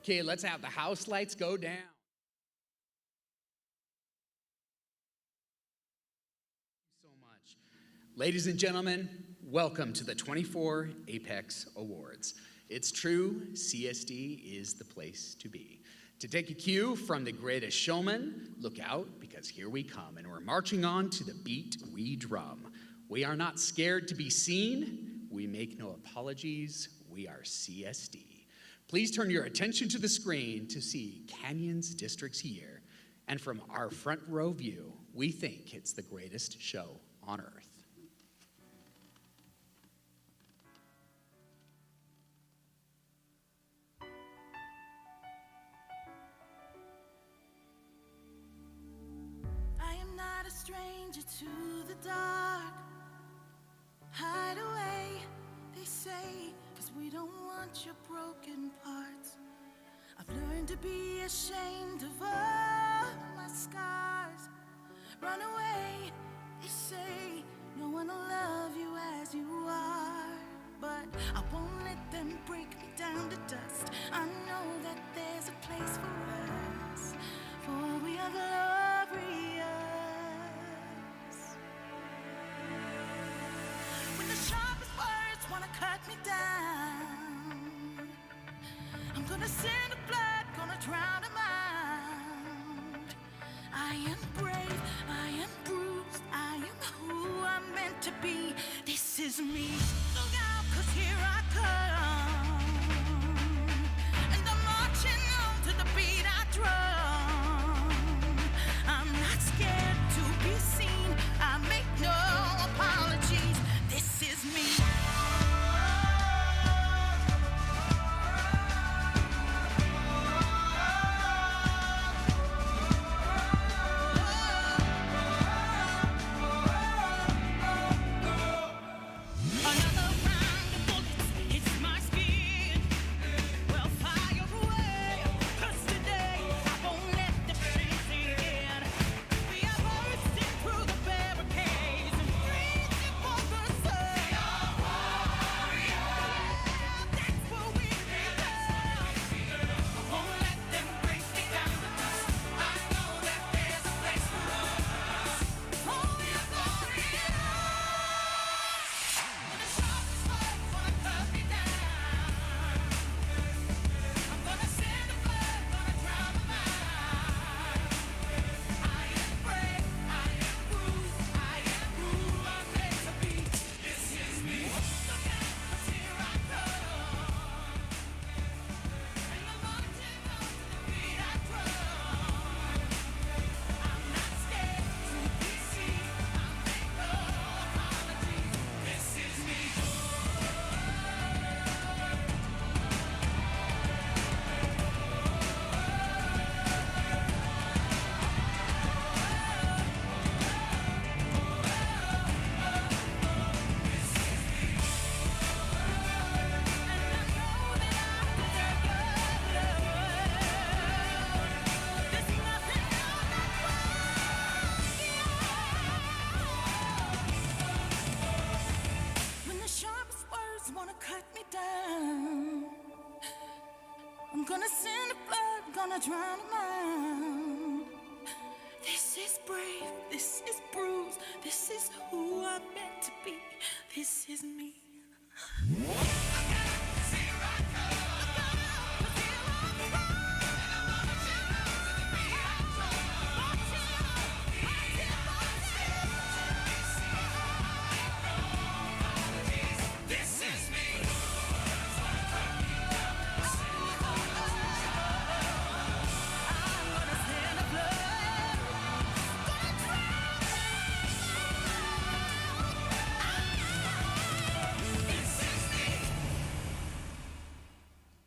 Okay, let's have the house lights go down. Thank you so much. Ladies and gentlemen, welcome to the 24 Apex Awards. It's true, CSD is the place to be. To take a cue from the greatest showman, look out, because here we come, and we're marching on to the beat we drum. We are not scared to be seen. We make no apologies. We are CSD. Please turn your attention to the screen to see Canyons District's year. And from our front row view, we think it's the greatest show on earth. Stranger to the dark, hide away, they say, 'cause we don't want your broken parts. I've learned to be ashamed of all my scars. Run away, they say, no one will love you as you are. But I won't let them break me down to dust. I know that there's a place for us, for we are glorious. Wanna cut me down, I'm gonna send the blood, gonna drown them out. I am brave, I am bruised, I am who I'm meant to be. This is me. Look out, 'cause here I come, and I'm marching on to the beat I drum. I'm not scared to be seen, I make no apologies. This is me. Drown them out. This is brave, this is bruised, this is who I'm meant to be. This is me.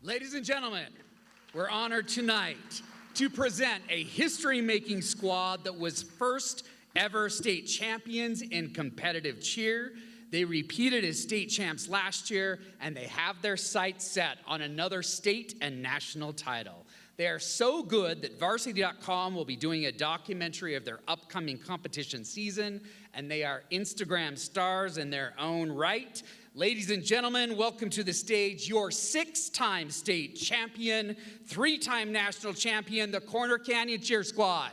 Ladies and gentlemen, we're honored tonight to present a history-making squad that was first ever state champions in competitive cheer. They repeated as state champs last year, and they have their sights set on another state and national title. They are so good that Varsity.com will be doing a documentary of their upcoming competition season, and they are Instagram stars in their own right. Ladies and gentlemen, welcome to the stage your 6-time state champion, 3-time national champion, the Corner Canyon Cheer Squad.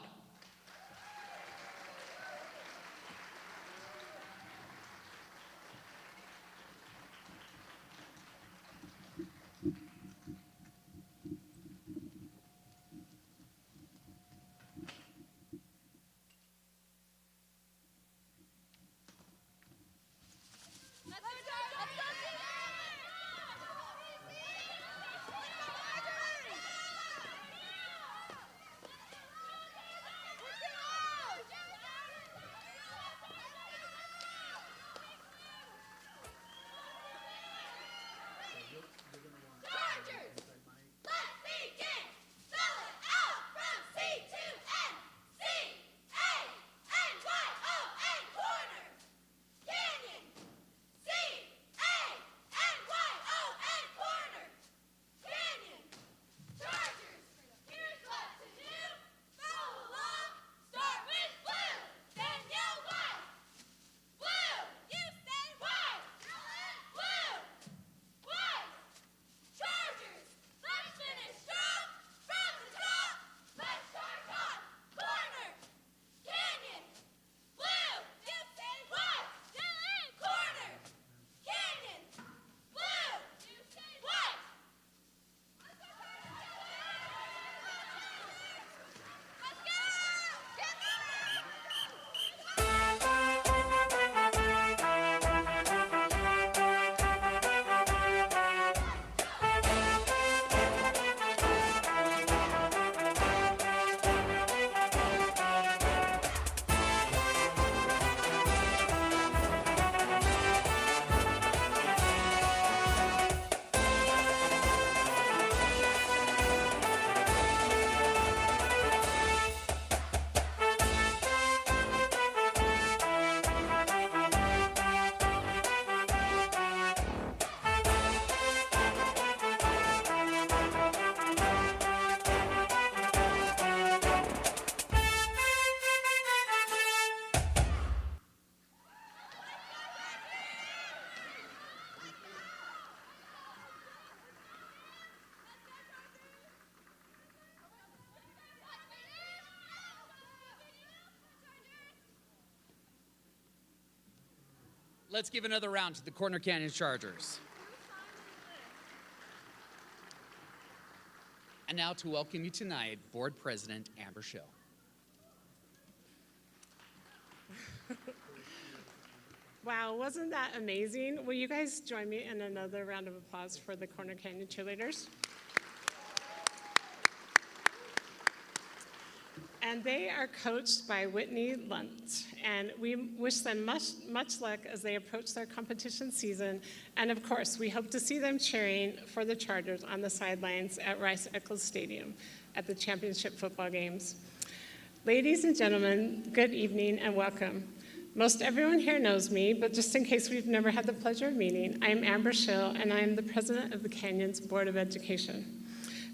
Let's give another round to the Corner Canyon Chargers. And now to welcome you tonight, Board President Amber Schill. Wow, wasn't that amazing? Will you guys join me in another round of applause for the Corner Canyon cheerleaders? And they are coached by Whitney Lunt, and we wish them much luck as they approach their competition season. And of course, we hope to see them cheering for the Chargers on the sidelines at Rice-Eccles Stadium at the championship football games. Ladies and gentlemen, good evening and welcome. Most everyone here knows me, but just in case we've never had the pleasure of meeting, I'm Amber Schill, and I am the president of the Canyons Board of Education.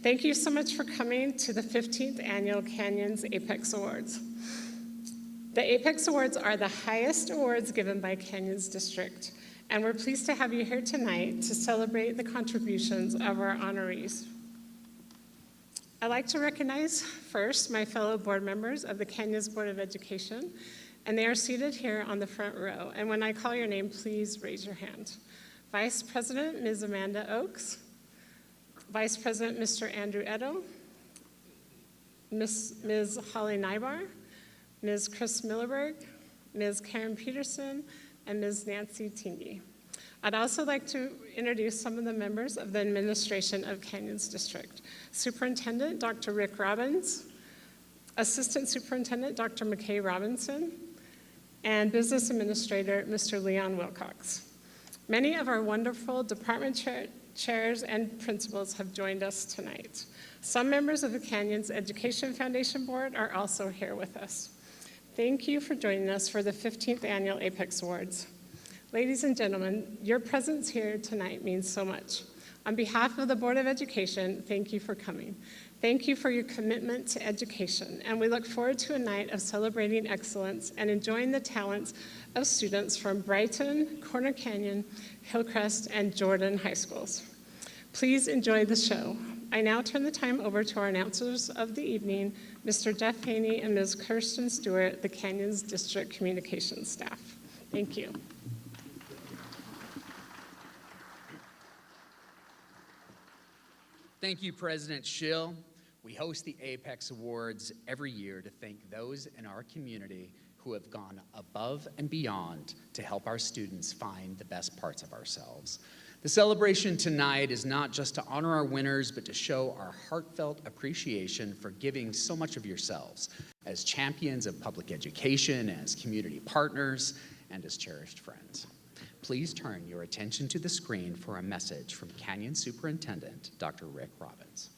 Thank you so much for coming to the 15th Annual Canyons Apex Awards. The Apex Awards are the highest awards given by Canyons District, and we're pleased to have you here tonight to celebrate the contributions of our honorees. I'd like to recognize first my fellow board members of the Canyons Board of Education, and they are seated here on the front row. And when I call your name, please raise your hand. Vice President, Ms. Amanda Oakes. Vice President, Mr. Andrew Edo, Ms. Holly Nybar, Ms. Chris Millerberg, Ms. Karen Peterson, and Ms. Nancy Tingy. I'd also like to introduce some of the members of the administration of Canyons District. Superintendent, Dr. Rick Robbins, Assistant Superintendent, Dr. McKay Robinson, and Business Administrator, Mr. Leon Wilcox. Many of our wonderful department chairs and principals have joined us tonight. Some members of the Canyons Education Foundation Board are also here with us. Thank you for joining us for the 15th Annual Apex Awards. Ladies and gentlemen, your presence here tonight means so much. On behalf of the Board of Education, thank you for coming. Thank you for your commitment to education, and we look forward to a night of celebrating excellence and enjoying the talents of students from Brighton, Corner Canyon, Hillcrest, and Jordan High Schools. Please enjoy the show. I now turn the time over to our announcers of the evening, Mr. Jeff Haney and Ms. Kirsten Stewart, the Canyons District Communications staff. Thank you. Thank you, President Schill. We host the Apex Awards every year to thank those in our community who have gone above and beyond to help our students find the best parts of ourselves. The celebration tonight is not just to honor our winners, but to show our heartfelt appreciation for giving so much of yourselves as champions of public education, as community partners, and as cherished friends. Please turn your attention to the screen for a message from Canyon Superintendent, Dr. Rick Robbins.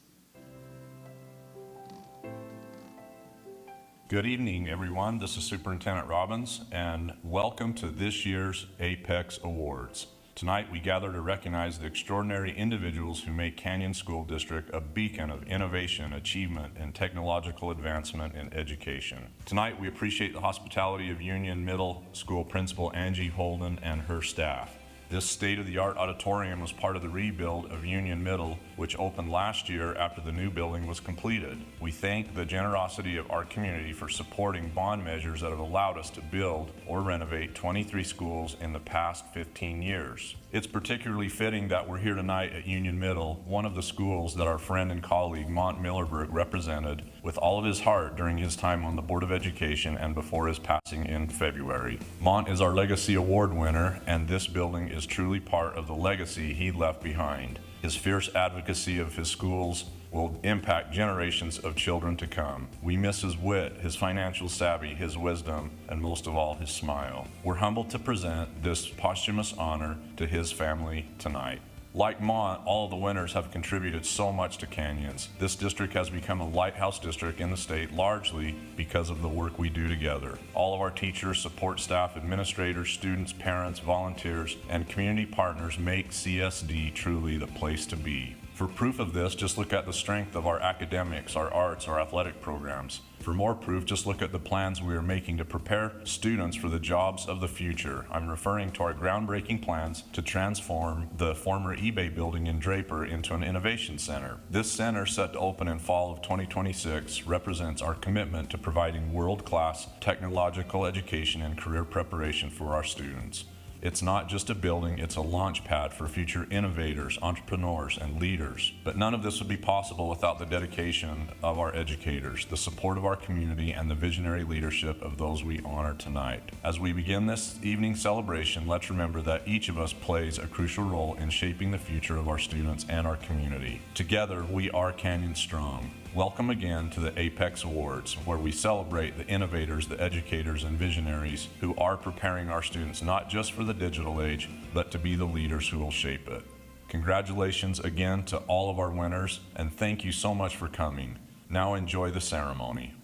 Good evening, everyone. This is Superintendent Robbins, and welcome to this year's Apex Awards. Tonight, we gather to recognize the extraordinary individuals who make Canyon School District a beacon of innovation, achievement, and technological advancement in education. Tonight, we appreciate the hospitality of Union Middle School Principal Angie Holden and her staff. This state-of-the-art auditorium was part of the rebuild of Union Middle, which opened last year after the new building was completed. We thank the generosity of our community for supporting bond measures that have allowed us to build or renovate 23 schools in the past 15 years. It's particularly fitting that we're here tonight at Union Middle, one of the schools that our friend and colleague Mont Millerberg represented with all of his heart during his time on the Board of Education and before his passing in February. Mont is our Legacy Award winner, and this building is truly part of the legacy he left behind. His fierce advocacy of his schools will impact generations of children to come. We miss his wit, his financial savvy, his wisdom, and most of all, his smile. We're humbled to present this posthumous honor to his family tonight. Like Mont, all of the winners have contributed so much to Canyons. This district has become a lighthouse district in the state largely because of the work we do together. All of our teachers, support staff, administrators, students, parents, volunteers, and community partners make CSD truly the place to be. For proof of this, just look at the strength of our academics, our arts, our athletic programs. For more proof, just look at the plans we are making to prepare students for the jobs of the future. I'm referring to our groundbreaking plans to transform the former eBay building in Draper into an innovation center. This center, set to open in fall of 2026, represents our commitment to providing world-class technological education and career preparation for our students. It's not just a building, it's a launch pad for future innovators, entrepreneurs, and leaders. But none of this would be possible without the dedication of our educators, the support of our community, and the visionary leadership of those we honor tonight. As we begin this evening's celebration, let's remember that each of us plays a crucial role in shaping the future of our students and our community. Together, we are Canyon Strong. Welcome again to the Apex Awards, where we celebrate the innovators, the educators, and visionaries who are preparing our students not just for the digital age, but to be the leaders who will shape it. Congratulations again to all of our winners, and thank you so much for coming. Now enjoy the ceremony.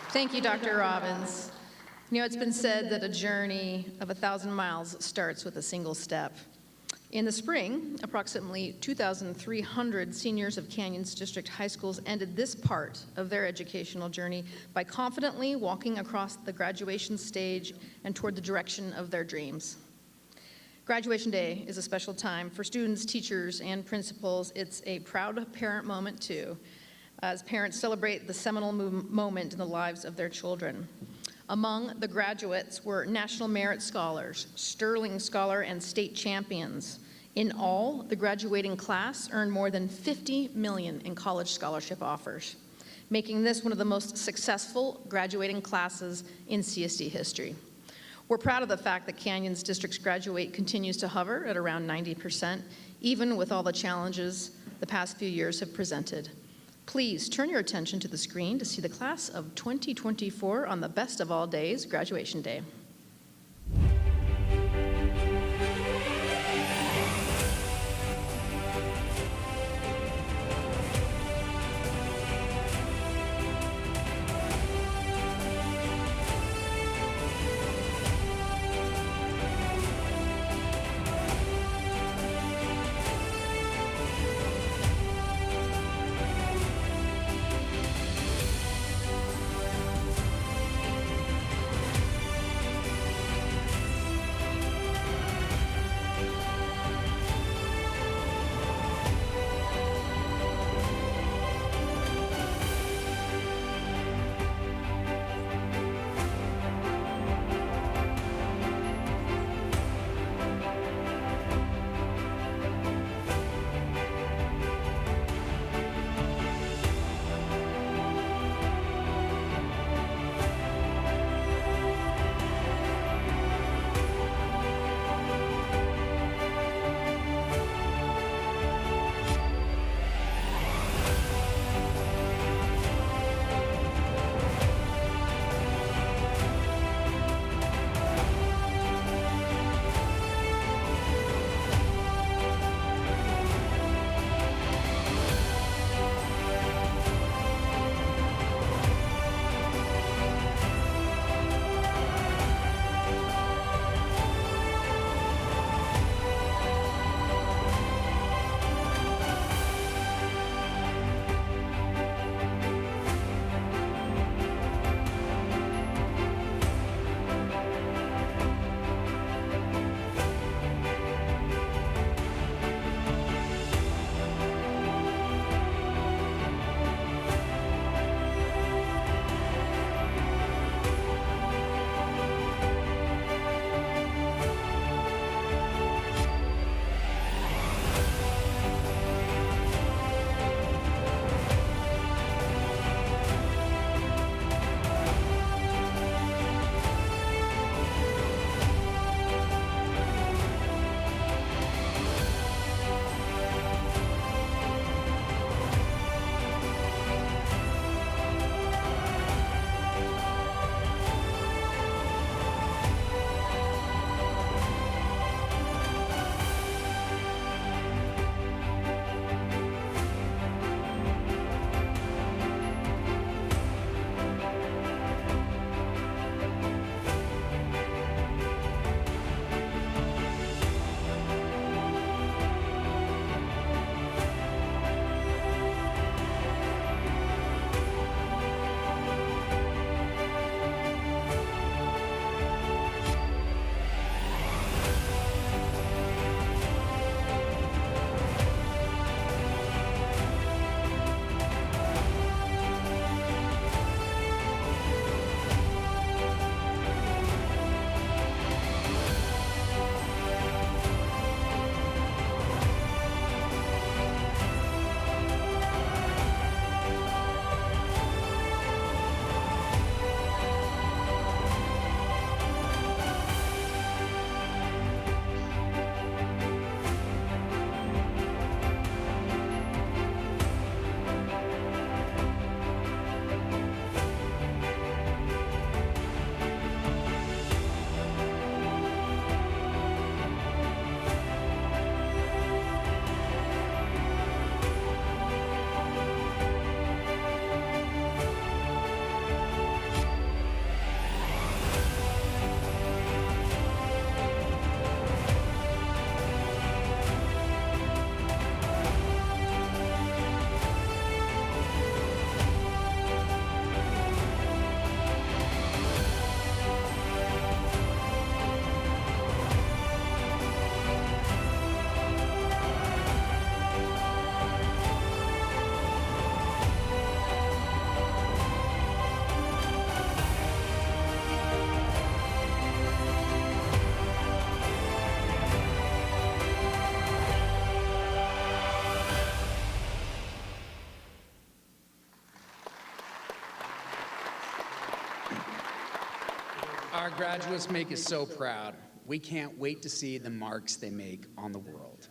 Thank you, Dr. Robbins. You know, it's been said that a journey of 1,000 miles starts with a single step. In the spring, approximately 2,300 seniors of Canyons District High Schools ended this part of their educational journey by confidently walking across the graduation stage and toward the direction of their dreams. Graduation Day is a special time for students, teachers, and principals. It's a proud parent moment, too, as parents celebrate the seminal moment in the lives of their children. Among the graduates were National Merit Scholars, Sterling Scholar, and state champions. In all, the graduating class earned more than $50 million in college scholarship offers, making this one of the most successful graduating classes in CSD history. We're proud of the fact that Canyons District's graduate continues to hover at around 90%, even with all the challenges the past few years have presented. Please turn your attention to the screen to see the class of 2024 on the best of all days, Graduation Day. Our graduates make us so proud. We can't wait to see the marks they make on the world.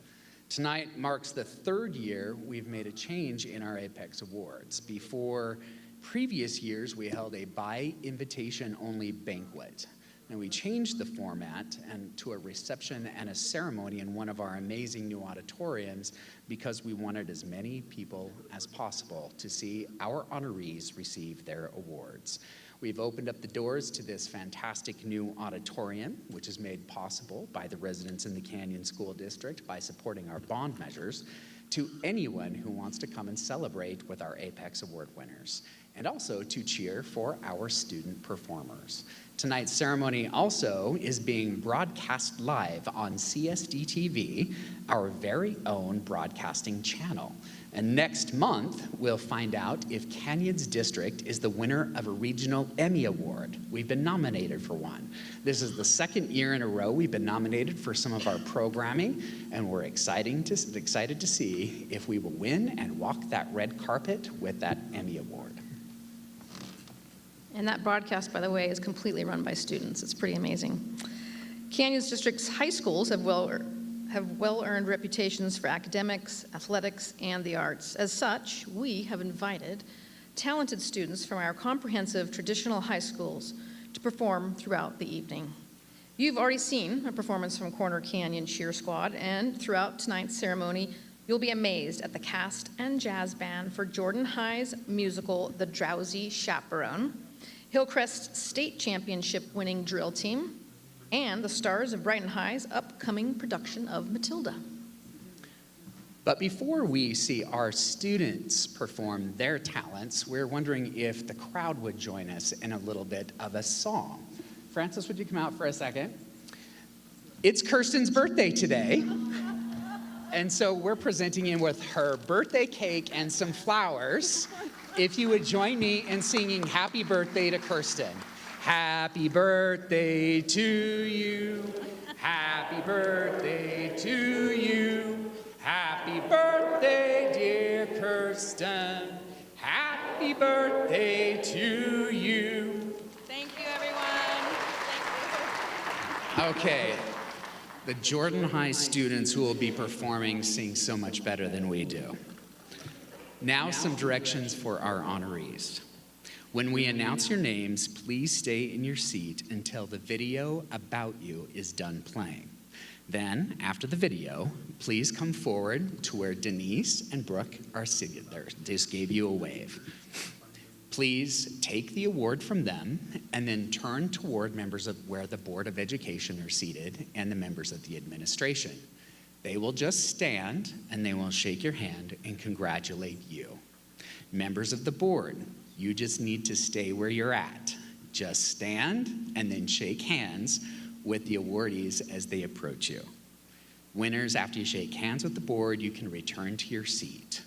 Tonight marks the third year we've made a change in our Apex Awards. Before previous years, we held a by-invitation-only banquet. And we changed the format to a reception and a ceremony in one of our amazing new auditoriums because we wanted as many people as possible to see our honorees receive their awards. We've opened up the doors to this fantastic new auditorium, which is made possible by the residents in the Canyon School District by supporting our bond measures, to anyone who wants to come and celebrate with our Apex Award winners, and also to cheer for our student performers. Tonight's ceremony also is being broadcast live on CSD TV, our very own broadcasting channel. And next month, we'll find out if Canyons District is the winner of a regional Emmy Award. We've been nominated for one. This is the second year in a row we've been nominated for some of our programming, and we're excited to see if we will win and walk that red carpet with that Emmy Award. And that broadcast, by the way, is completely run by students. It's pretty amazing. Canyons District's high schools have well-earned reputations for academics, athletics, and the arts. As such, we have invited talented students from our comprehensive traditional high schools to perform throughout the evening. You've already seen a performance from Corner Canyon Cheer Squad, and throughout tonight's ceremony, you'll be amazed at the cast and jazz band for Jordan High's musical, The Drowsy Chaperone, Hillcrest's state championship winning drill team, and the stars of Brighton High's upcoming production of Matilda. But before we see our students perform their talents, we're wondering if the crowd would join us in a little bit of a song. Francis, would you come out for a second? It's Kirsten's birthday today. And so we're presenting you with her birthday cake and some flowers. If you would join me in singing Happy Birthday to Kirsten. Happy birthday to you. Happy birthday to you. Happy birthday, dear Kirsten. Happy birthday to you. Thank you, everyone. Thank you. Okay. The Jordan High students who will be performing sing so much better than we do. Now some directions for our honorees. When we announce your names, please stay in your seat until the video about you is done playing. Then, after the video, please come forward to where Denise and Brooke are sitting there. Just gave you a wave. Please take the award from them and then turn toward members of where the Board of Education are seated and the members of the administration. They will just stand and they will shake your hand and congratulate you. Members of the board, you just need to stay where you're at. Just stand and then shake hands with the awardees as they approach you. Winners, after you shake hands with the board, you can return to your seat.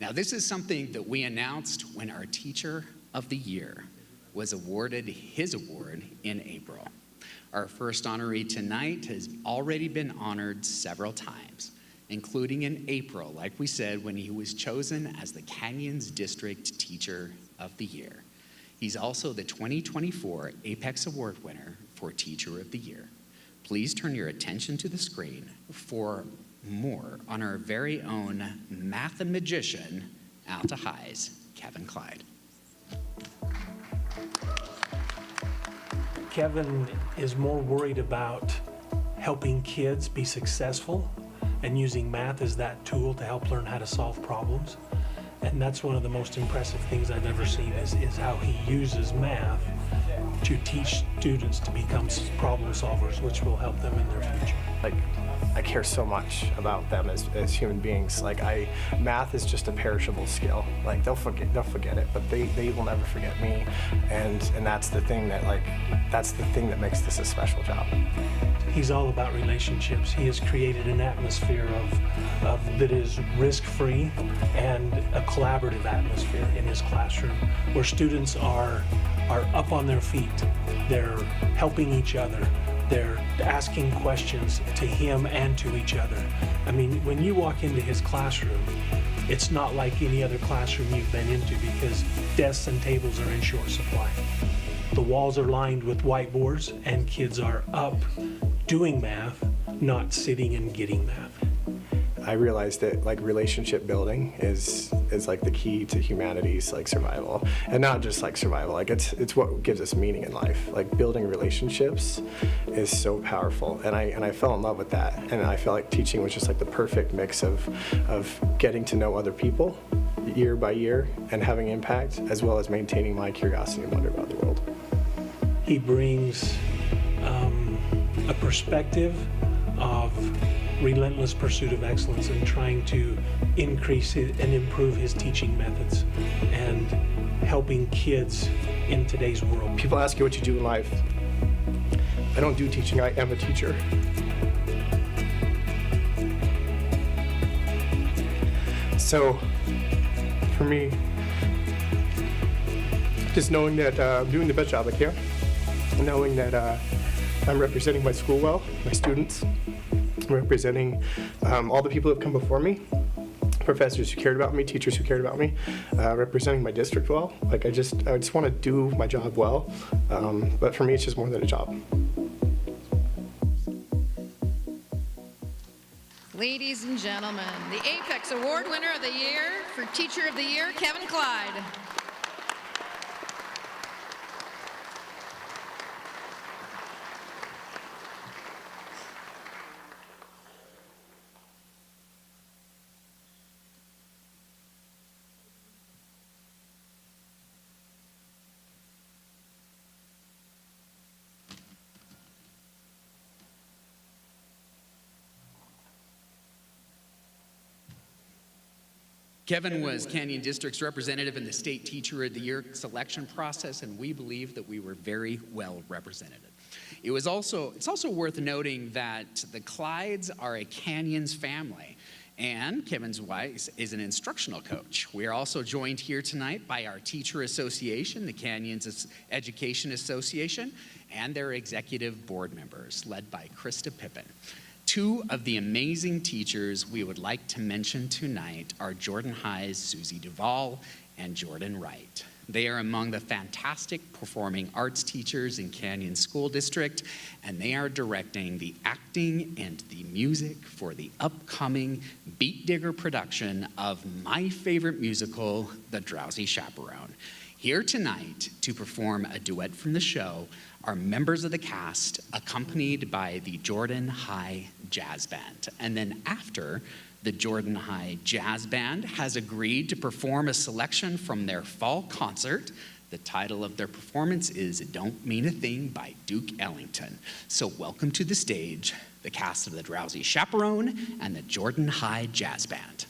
Now, this is something that we announced when our Teacher of the Year was awarded his award in April. Our first honoree tonight has already been honored several times, including in April, like we said, when he was chosen as the Canyons District Teacher of the Year. He's also the 2024 Apex Award winner for Teacher of the Year. Please turn your attention to the screen for more on our very own math-magician, Alta High's Kevin Clyde. Kevin is more worried about helping kids be successful and using math as that tool to help learn how to solve problems. And that's one of the most impressive things I've ever seen is how he uses math to teach students to become problem solvers, which will help them in their future. I care so much about them as human beings. Math is just a perishable skill. They'll forget it, but they will never forget me. And that's the thing that makes this a special job. He's all about relationships. He has created an atmosphere of that is risk-free and a collaborative atmosphere in his classroom where students are up on their feet. They're helping each other. They're asking questions to him and to each other. I mean, when you walk into his classroom, it's not like any other classroom you've been into because desks and tables are in short supply. The walls are lined with whiteboards and kids are up doing math, not sitting and getting math. I realized that like relationship building is like the key to humanity's like survival, and not just like survival. Like it's what gives us meaning in life. Like building relationships is so powerful, and I fell in love with that. And I felt like teaching was just like the perfect mix of getting to know other people year by year and having impact, as well as maintaining my curiosity and wonder about the world. He brings a perspective of relentless pursuit of excellence and trying to increase and improve his teaching methods and helping kids in today's world. People ask you what you do in life. I don't do teaching, I am a teacher. So, for me, just knowing that I'm doing the best job I can, knowing that I'm representing my school well, my students, representing all the people who have come before me, professors who cared about me, teachers who cared about me, representing my district well. Like I just want to do my job well, but for me it's just more than a job. Ladies and gentlemen, the Apex Award winner of the year for Teacher of the Year, Kevin Clyde. Kevin was Canyon District's representative in the State Teacher of the Year selection process, and we believe that we were very well represented. It's also worth noting that the Clydes are a Canyons family, and Kevin's wife is an instructional coach. We are also joined here tonight by our teacher association, the Canyons Education Association, and their executive board members, led by Krista Pippin. Two of the amazing teachers we would like to mention tonight are Jordan High's Susie Duvall and Jordan Wright. They are among the fantastic performing arts teachers in Canyon School District, and they are directing the acting and the music for the upcoming Beat Digger production of my favorite musical, The Drowsy Chaperone. Here tonight to perform a duet from the show are members of the cast accompanied by the Jordan High Jazz Band. And then after, the Jordan High Jazz Band has agreed to perform a selection from their fall concert. The title of their performance is Don't Mean a Thing by Duke Ellington. So welcome to the stage, the cast of The Drowsy Chaperone and the Jordan High Jazz Band.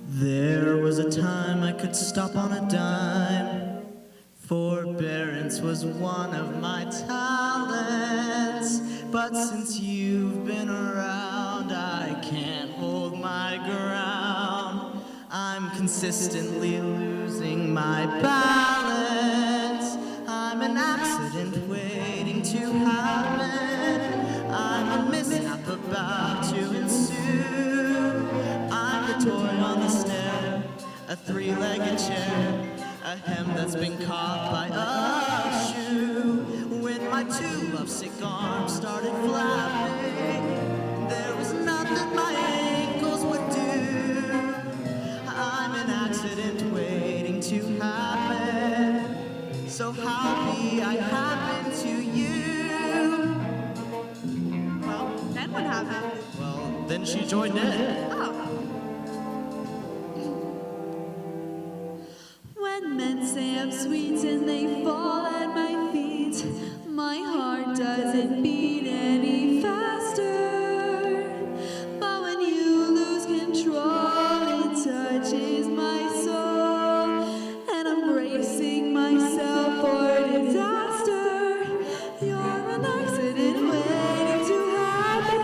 There was a time I could stop on a dime. Forbearance was one of my talents. But since you've been around, I can't hold my ground. I'm consistently losing my balance. I'm an accident waiting to happen. I'm a mishap about to ensue. I'm the toy on the stair, a three-legged chair, a hem that's been caught by a shoe. When my two lovesick arms started flapping, there was nothing my ankles would do. What happened? Well, then she joined in. Oh. When men say I'm sweet and they fall at my feet, my heart doesn't beat any faster. But when you lose control, it touches my soul, and I'm bracing myself for disaster. You're an accident waiting to happen,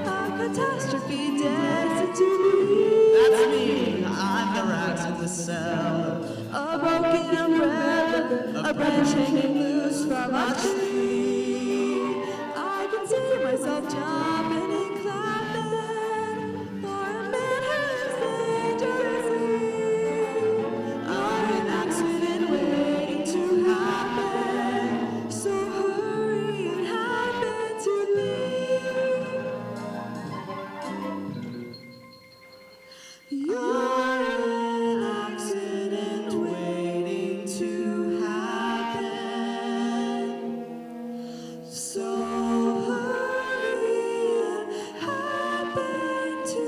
a catastrophe destined to be. That's me. I'm the rat in the cell. A broken umbrella, a branch hanging loose from a tree. I can see myself jumping and clapping for a man who's dangerously. I'm an accident waiting to happen, so hurry and happen to me. You're an accident waiting to happen, so hurry and happen to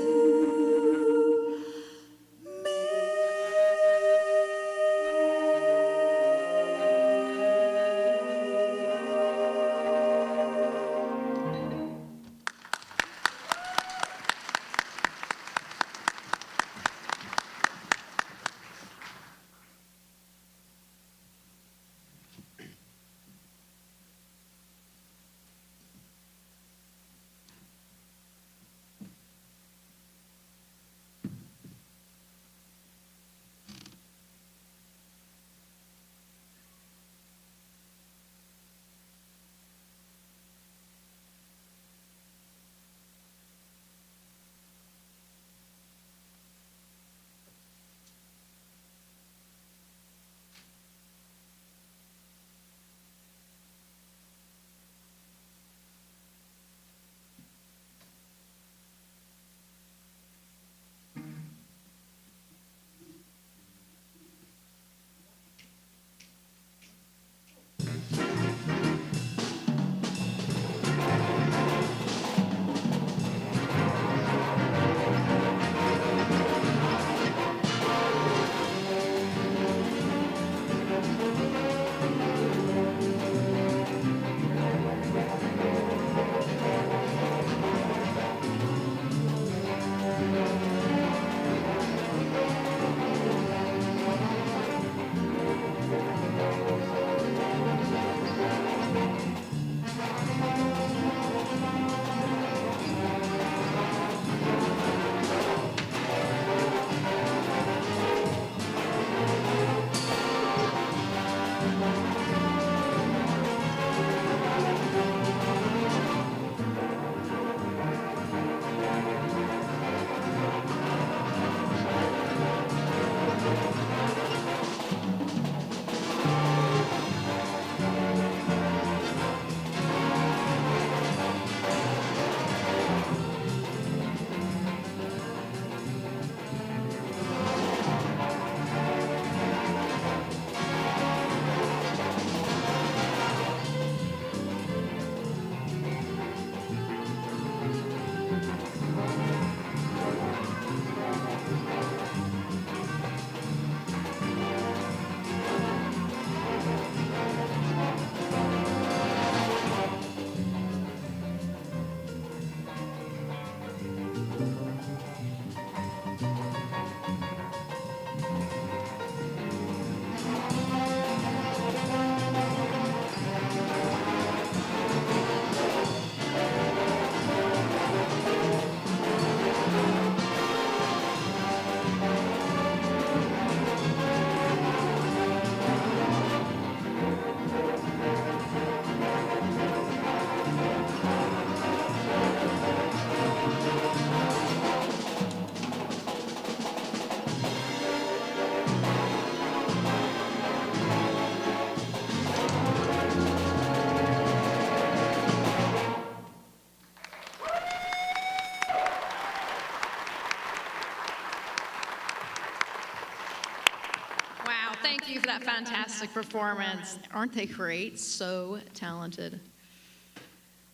Thank you for that fantastic performance. Aren't they great? So talented.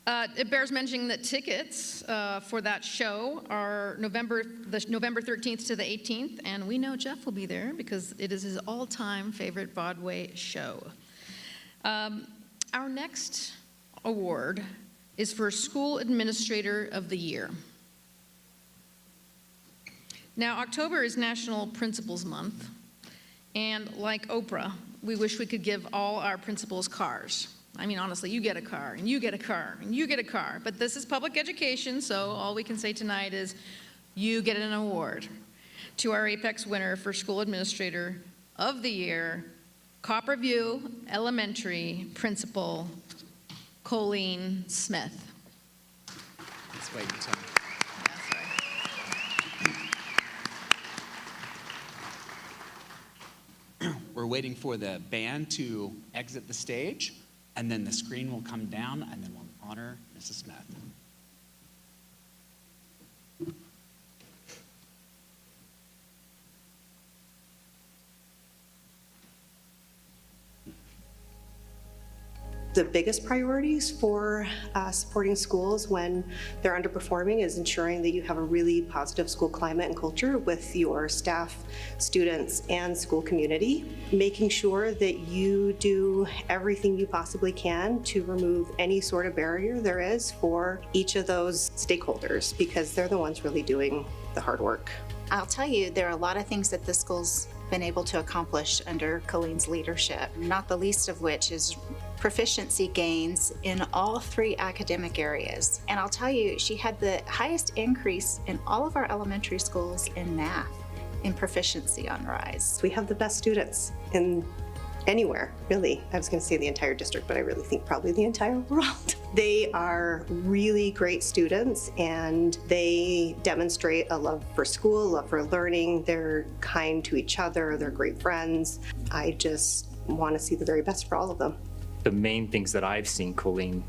It bears mentioning that tickets for that show are November 13th to the 18th, and we know Jeff will be there because it is his all-time favorite Broadway show. Our next award is for School Administrator of the Year. Now, October is National Principals Month, and like Oprah, we wish we could give all our principals cars. I mean, honestly, you get a car, and you get a car, and you get a car. But this is public education, so all we can say tonight is you get an award to our Apex winner for School Administrator of the Year, Copperview Elementary Principal Colleen Smith. Let's wait until. We're waiting for the band to exit the stage, and then the screen will come down, and then we'll honor Mrs. Smith. The biggest priorities for supporting schools when they're underperforming is ensuring that you have a really positive school climate and culture with your staff, students, and school community. Making sure that you do everything you possibly can to remove any sort of barrier there is for each of those stakeholders, because they're the ones really doing the hard work. I'll tell you, there are a lot of things that the school's been able to accomplish under Colleen's leadership, not the least of which is proficiency gains in all 3 academic areas. And I'll tell you, she had the highest increase in all of our elementary schools in math, in proficiency on RISE. We have the best students in anywhere, really. I was going to say the entire district, but I really think probably the entire world. They are really great students, and they demonstrate a love for school, love for learning. They're kind to each other. They're great friends. I just want to see the very best for all of them. The main things that I've seen Colleen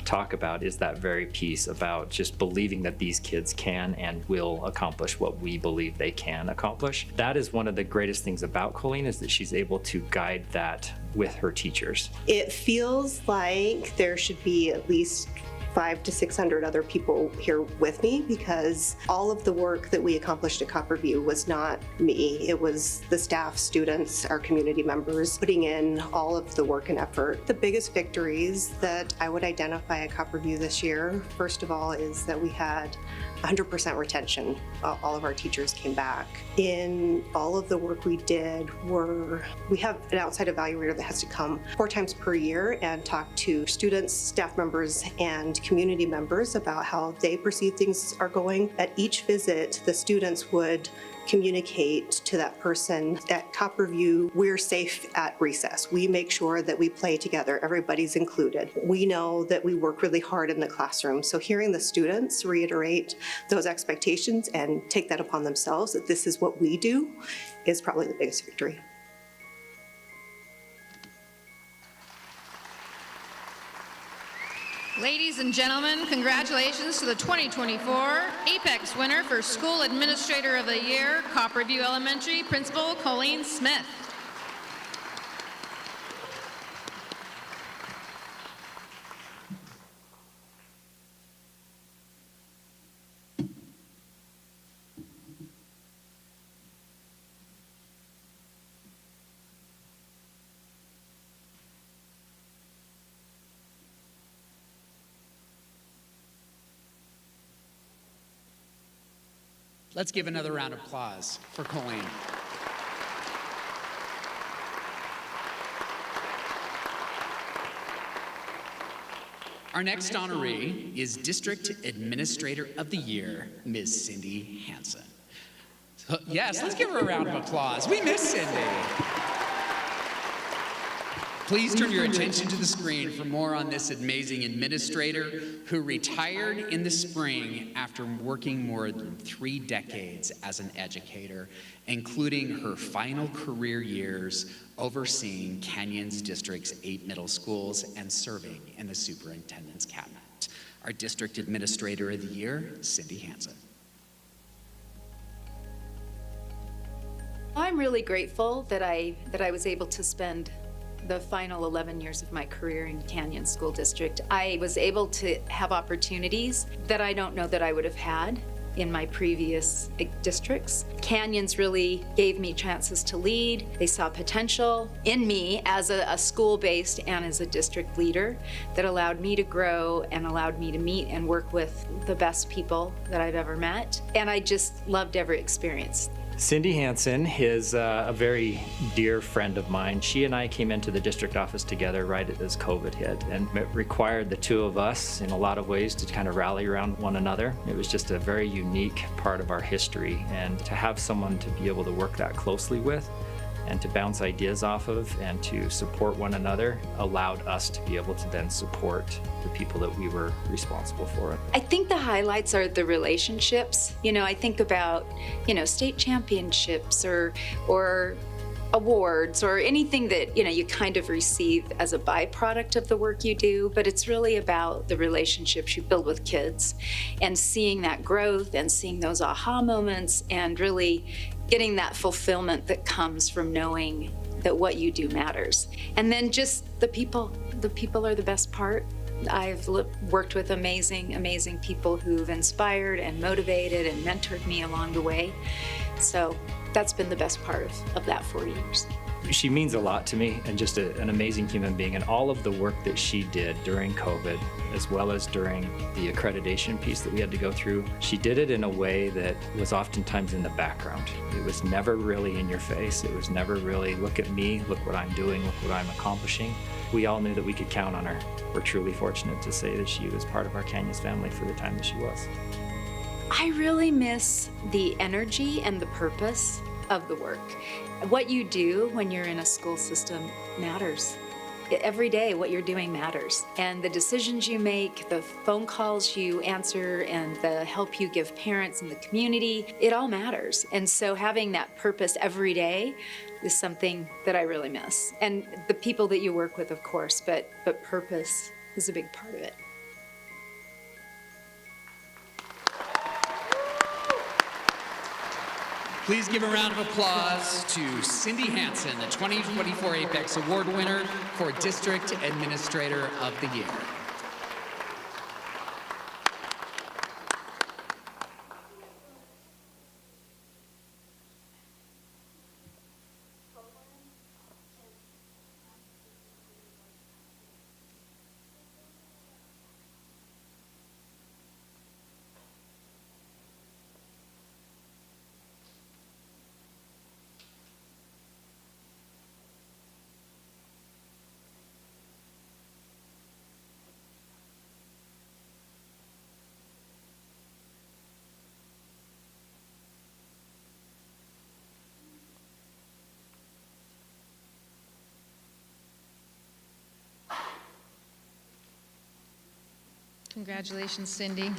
talk about is that very piece about just believing that these kids can and will accomplish what we believe they can accomplish. That is one of the greatest things about Colleen, is that she's able to guide that with her teachers. It feels like there should be at least 500 to 600 other people here with me, because all of the work that we accomplished at Copperview was not me. It was the staff, students, our community members putting in all of the work and effort. The biggest victories that I would identify at Copperview this year, first of all, is that we had 100% retention. All of our teachers came back. In all of the work we did, we have an outside evaluator that has to come 4 times per year and talk to students, staff members, and community members about how they perceive things are going. At each visit, the students would communicate to that person, at Copperview, we're safe at recess. We make sure that we play together, everybody's included. We know that we work really hard in the classroom. So hearing the students reiterate those expectations and take that upon themselves, that this is what we do, is probably the biggest victory. Ladies and gentlemen, congratulations to the 2024 Apex winner for School Administrator of the Year, Copperview Elementary Principal Colleen Smith. Let's give another round of applause for Colleen. Our next honoree is District Administrator of the Year, Ms. Cindy Hansen. So, yes, let's give her a round of applause. We miss Cindy. Please turn your attention to the screen for more on this amazing administrator who retired in the spring after working more than 3 decades as an educator, including her final career years overseeing Canyons District's 8 middle schools and serving in the superintendent's cabinet. Our District Administrator of the Year, Cindy Hansen. I'm really grateful that I was able to spend the final 11 years of my career in Canyon School District, I was able to have opportunities that I don't know that I would have had in my previous districts. Canyons really gave me chances to lead. They saw potential in me as a school-based and as a district leader that allowed me to grow and allowed me to meet and work with the best people that I've ever met. And I just loved every experience. Cindy Hansen is a very dear friend of mine. She and I came into the district office together right as COVID hit, and it required the two of us in a lot of ways to kind of rally around one another. It was just a very unique part of our history, and to have someone to be able to work that closely with and to bounce ideas off of and to support one another allowed us to be able to then support the people that we were responsible for. I think the highlights are the relationships. You know, I think about, state championships or awards or anything that, you kind of receive as a byproduct of the work you do, but it's really about the relationships you build with kids and seeing that growth and seeing those aha moments and really getting that fulfillment that comes from knowing that what you do matters. And then just the people are the best part. I've worked with amazing, amazing people who've inspired and motivated and mentored me along the way. So that's been the best part of that 4 years. She means a lot to me and just an amazing human being, and all of the work that she did during COVID, as well as during the accreditation piece that we had to go through, she did it in a way that was oftentimes in the background. It was never really in your face. It was never really, look at me, look what I'm doing, look what I'm accomplishing. We all knew that we could count on her. We're truly fortunate to say that she was part of our Canyons family for the time that she was. I really miss the energy and the purpose of the work. What you do when you're in a school system matters. Every day, what you're doing matters. And the decisions you make, the phone calls you answer, and the help you give parents and the community, it all matters. And so having that purpose every day is something that I really miss. And the people that you work with, of course, but purpose is a big part of it. Please give a round of applause to Cindy Hansen, the 2024 Apex Award winner for District Administrator of the Year. Congratulations, Cindy.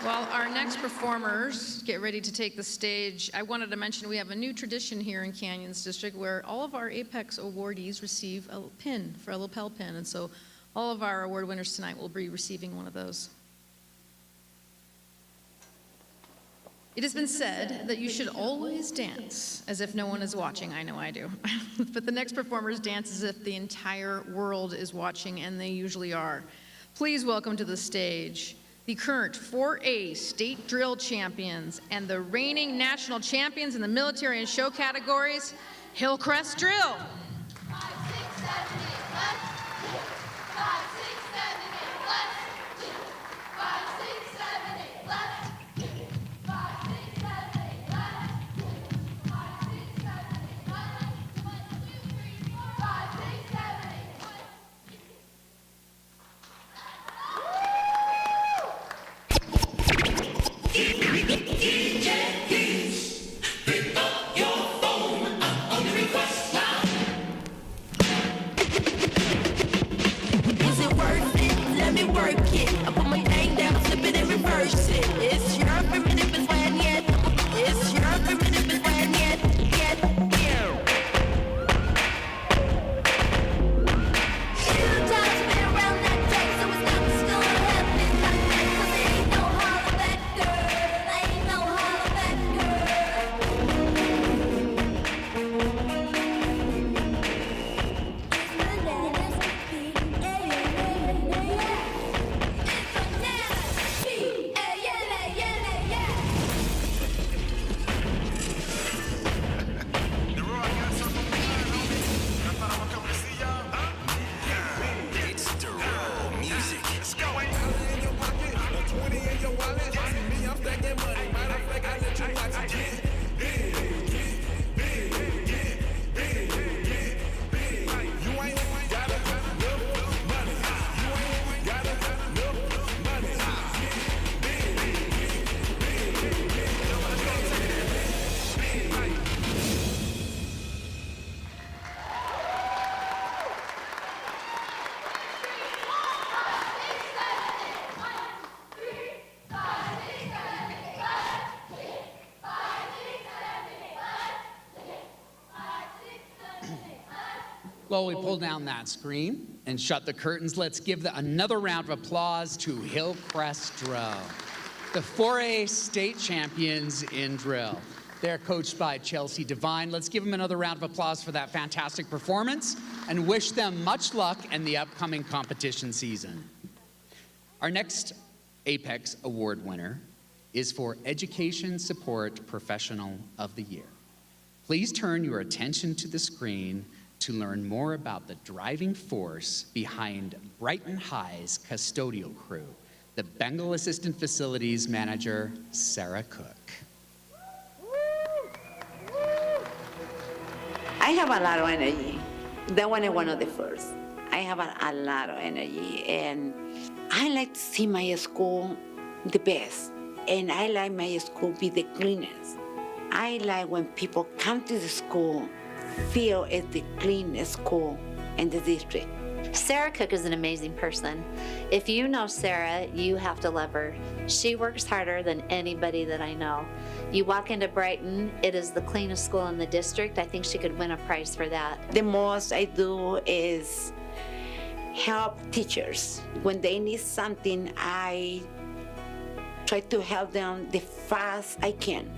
While our next performers get ready to take the stage, I wanted to mention we have a new tradition here in Canyons District where all of our Apex awardees receive a pin, for a lapel pin, and so all of our award winners tonight will be receiving one of those. It has been said that you should always dance as if no one is watching. I know I do. But the next performers dance as if the entire world is watching, and they usually are. Please welcome to the stage the current 4A state drill champions and the reigning national champions in the military and show categories, Hillcrest Drill. 5, 6, 7, 8, left. 5, 6, 7, 8, left. 5, 6, 7, 8, left. 5, 6, 7, 8, left. 5, 6, 7, 8, left. 1, 2, 3, 4. 5, 6, 7, 8, left. Is it worth it? Let me work it. I put my thing down, flip it and reverse it. It's your primitive is when yet. It's your primitive is when yet. Time's been around that day, so it's not just gonna happen like that. 'Cause ain't no holler back, girl. Ain't no holler back, girl. While we pull down that screen and shut the curtains, let's give another round of applause to Hillcrest Drill, the 4A state champions in drill. They're coached by Chelsea Devine. Let's give them another round of applause for that fantastic performance and wish them much luck in the upcoming competition season. Our next Apex Award winner is for Education Support Professional of the Year. Please turn your attention to the screen to learn more about the driving force behind Brighton High's custodial crew, the Bengal Assistant Facilities Manager, Sarah Cook. I have a lot of energy. That one is one of the first. I have a lot of energy, and I like to see my school the best, and I like my school be the cleanest. I like when people come to the school, feel it's the cleanest school in the district. Sarah Cook is an amazing person. If you know Sarah, you have to love her. She works harder than anybody that I know. You walk into Brighton, it is the cleanest school in the district. I think she could win a prize for that. The most I do is help teachers. When they need something, I try to help them the fast I can.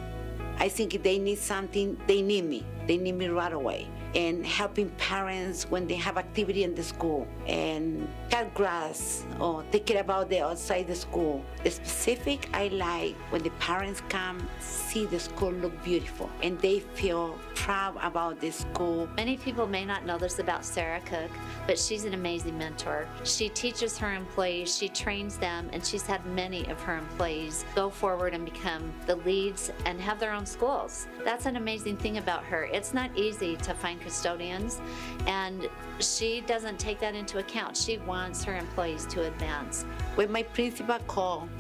I think if they need something, they need me. They need me right away. And helping parents when they have activity in the school and cut grass or take care about the outside the school. The specific I like when the parents come, see the school look beautiful and they feel proud about the school. Many people may not know this about Sarah Cook, but she's an amazing mentor. She teaches her employees, she trains them, and she's had many of her employees go forward and become the leads and have their own schools. That's an amazing thing about her. It's not easy to find custodians, and she doesn't take that into account. She wants her employees to advance. When my principal called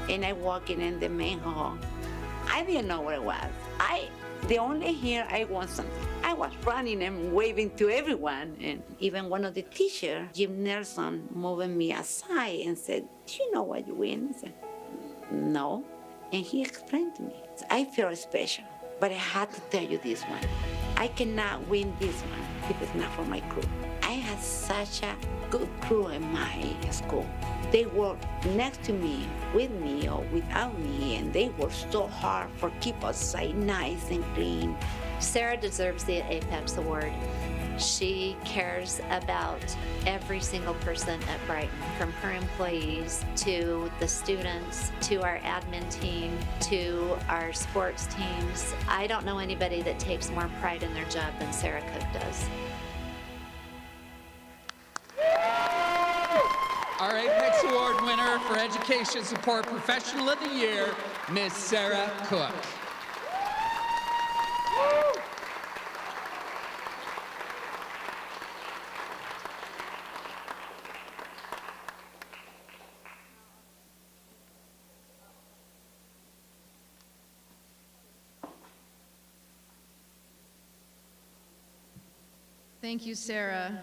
and I walked in the main hall, I didn't know what it was. The only here I want something. I was running and waving to everyone, and even one of the teachers, Jim Nelson, moving me aside and said, "Do you know what you win?" I said, "No," and he explained to me. I feel special, but I had to tell you this one. I cannot win this one if it's not for my crew. I had such a good crew in my school. They work next to me, with me or without me, and they work so hard for keep us site nice and clean. Sarah deserves the Apex Award. She cares about every single person at Brighton, from her employees to the students, to our admin team, to our sports teams. I don't know anybody that takes more pride in their job than Sarah Cook does. Our Apex Award winner for Education Support Professional of the Year, Miss Sarah Cook. Thank you, Sarah.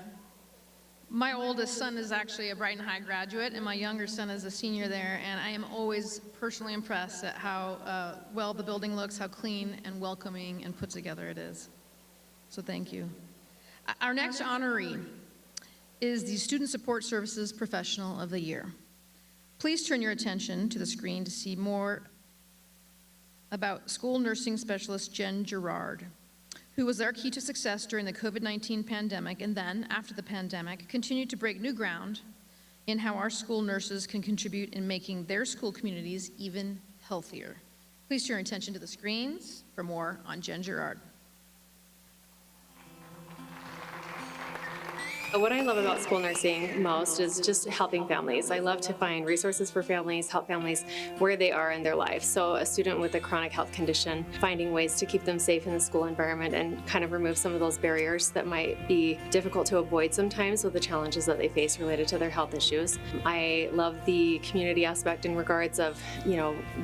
My oldest son is actually a Brighton High graduate, and my younger son is a senior there, and I am always personally impressed at how well the building looks, how clean and welcoming and put together it is. So thank you. Our next honoree is the Student Support Services Professional of the Year. Please turn your attention to the screen to see more about school nursing specialist Jen Gerard, who was our key to success during the COVID-19 pandemic, and then, after the pandemic, continued to break new ground in how our school nurses can contribute in making their school communities even healthier. Please turn your attention to the screens for more on Jen Gerard. What I love about school nursing most is just helping families. I love to find resources for families, help families where they are in their life. So a student with a chronic health condition, finding ways to keep them safe in the school environment and kind of remove some of those barriers that might be difficult to avoid sometimes with the challenges that they face related to their health issues. I love the community aspect in regards of,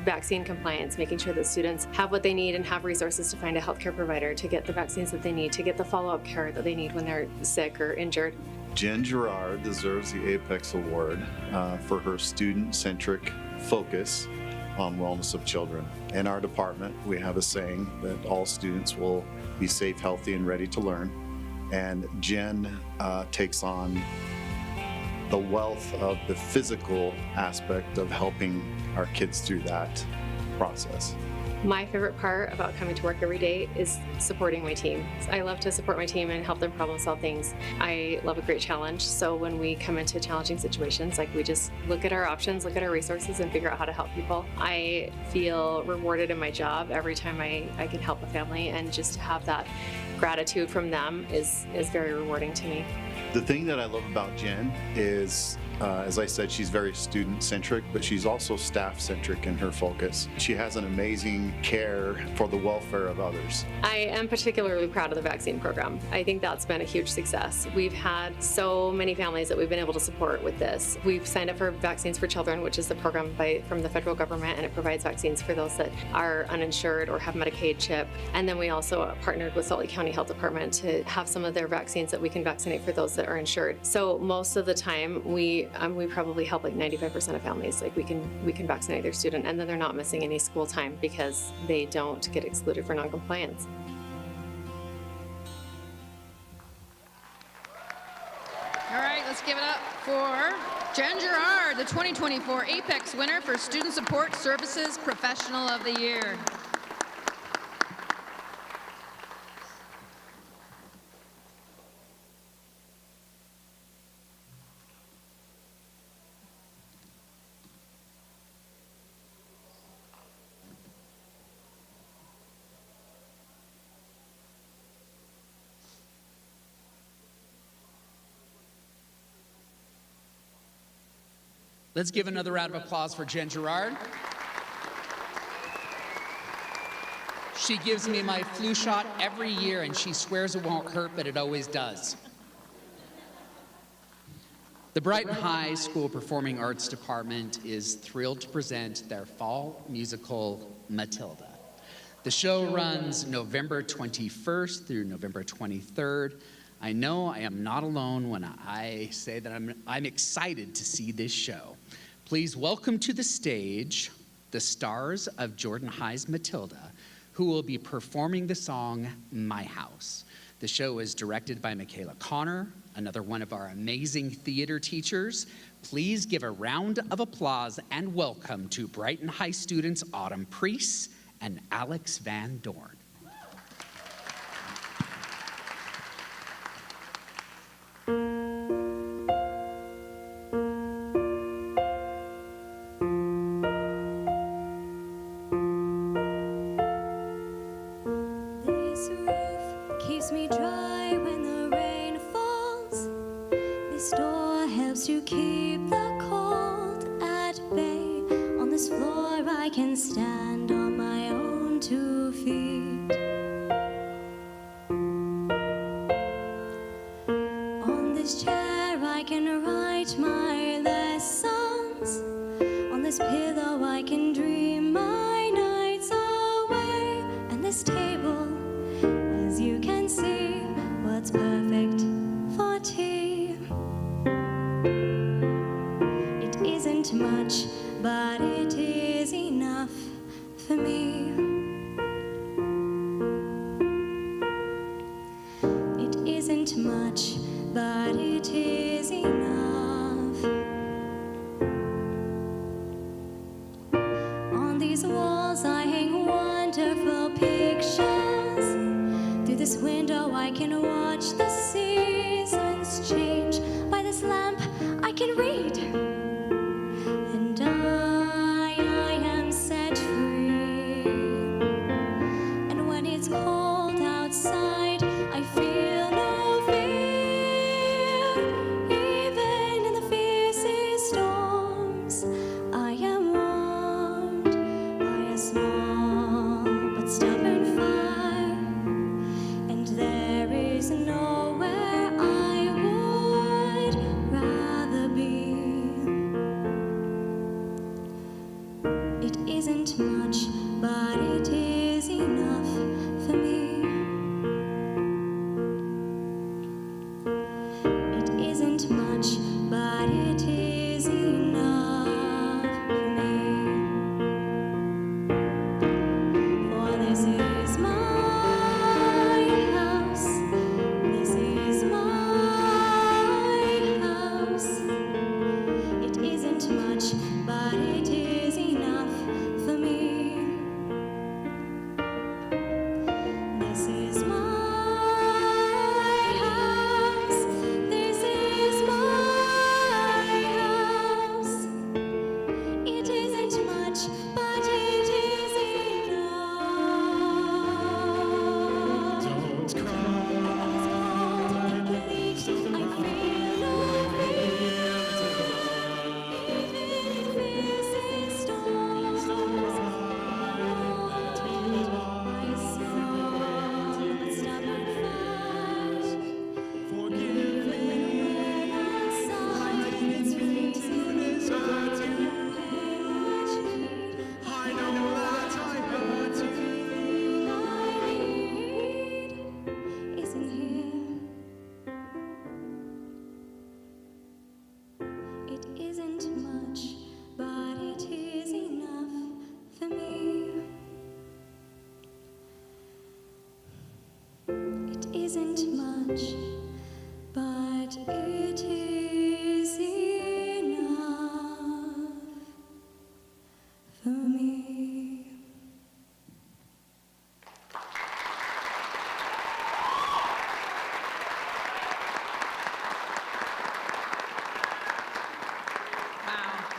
vaccine compliance, making sure that students have what they need and have resources to find a healthcare provider to get the vaccines that they need, to get the follow-up care that they need when they're sick or injured. Jen Gerard deserves the Apex Award for her student-centric focus on wellness of children. In our department, we have a saying that all students will be safe, healthy, and ready to learn. And Jen takes on the wealth of the physical aspect of helping our kids through that process. My favorite part about coming to work every day is supporting my team. I love to support my team and help them problem solve things. I love a great challenge, so when we come into challenging situations, like we just look at our options, look at our resources, and figure out how to help people. I feel rewarded in my job every time I can help a family, and just to have that gratitude from them is very rewarding to me. The thing that I love about Jen is, as I said, she's very student-centric, but she's also staff-centric in her focus. She has an amazing care for the welfare of others. I am particularly proud of the vaccine program. I think that's been a huge success. We've had so many families that we've been able to support with this. We've signed up for Vaccines for Children, which is the program from the federal government, and it provides vaccines for those that are uninsured or have Medicaid chip. And then we also partnered with Salt Lake County Health Department to have some of their vaccines that we can vaccinate for those that are insured. So most of the time, we probably help like 95% of families. Like we can vaccinate their student, and then they're not missing any school time because they don't get excluded for noncompliance. All right, let's give it up for Jen Gerard, the 2024 Apex winner for Student Support Services Professional of the Year. Let's give another round of applause for Jen Gerard. She gives me my flu shot every year, and she swears it won't hurt, but it always does. The Brighton High School Performing Arts Department is thrilled to present their fall musical, Matilda. The show runs November 21st through November 23rd. I know I am not alone when I say that I'm excited to see this show. Please welcome to the stage the stars of Jordan High's Matilda, who will be performing the song My House. The show is directed by Michaela Connor, another one of our amazing theater teachers. Please give a round of applause and welcome to Brighton High students Autumn Priest and Alex Van Dorn. This roof keeps me dry when the rain falls. This door helps you keep the cold at bay. On this floor I can stand on my own 2 feet. On this chair I can write my lessons. On this pillow I can dream my nights away. And this table, as you can see, what's perfect for tea. It isn't much, but it is enough for me. It isn't much, but it is enough. On these walls I hang wonderful pictures. Through this window I can watch the seasons change. By this lamp I can read, and I am set free. And when it's cold outside I feel no fear, even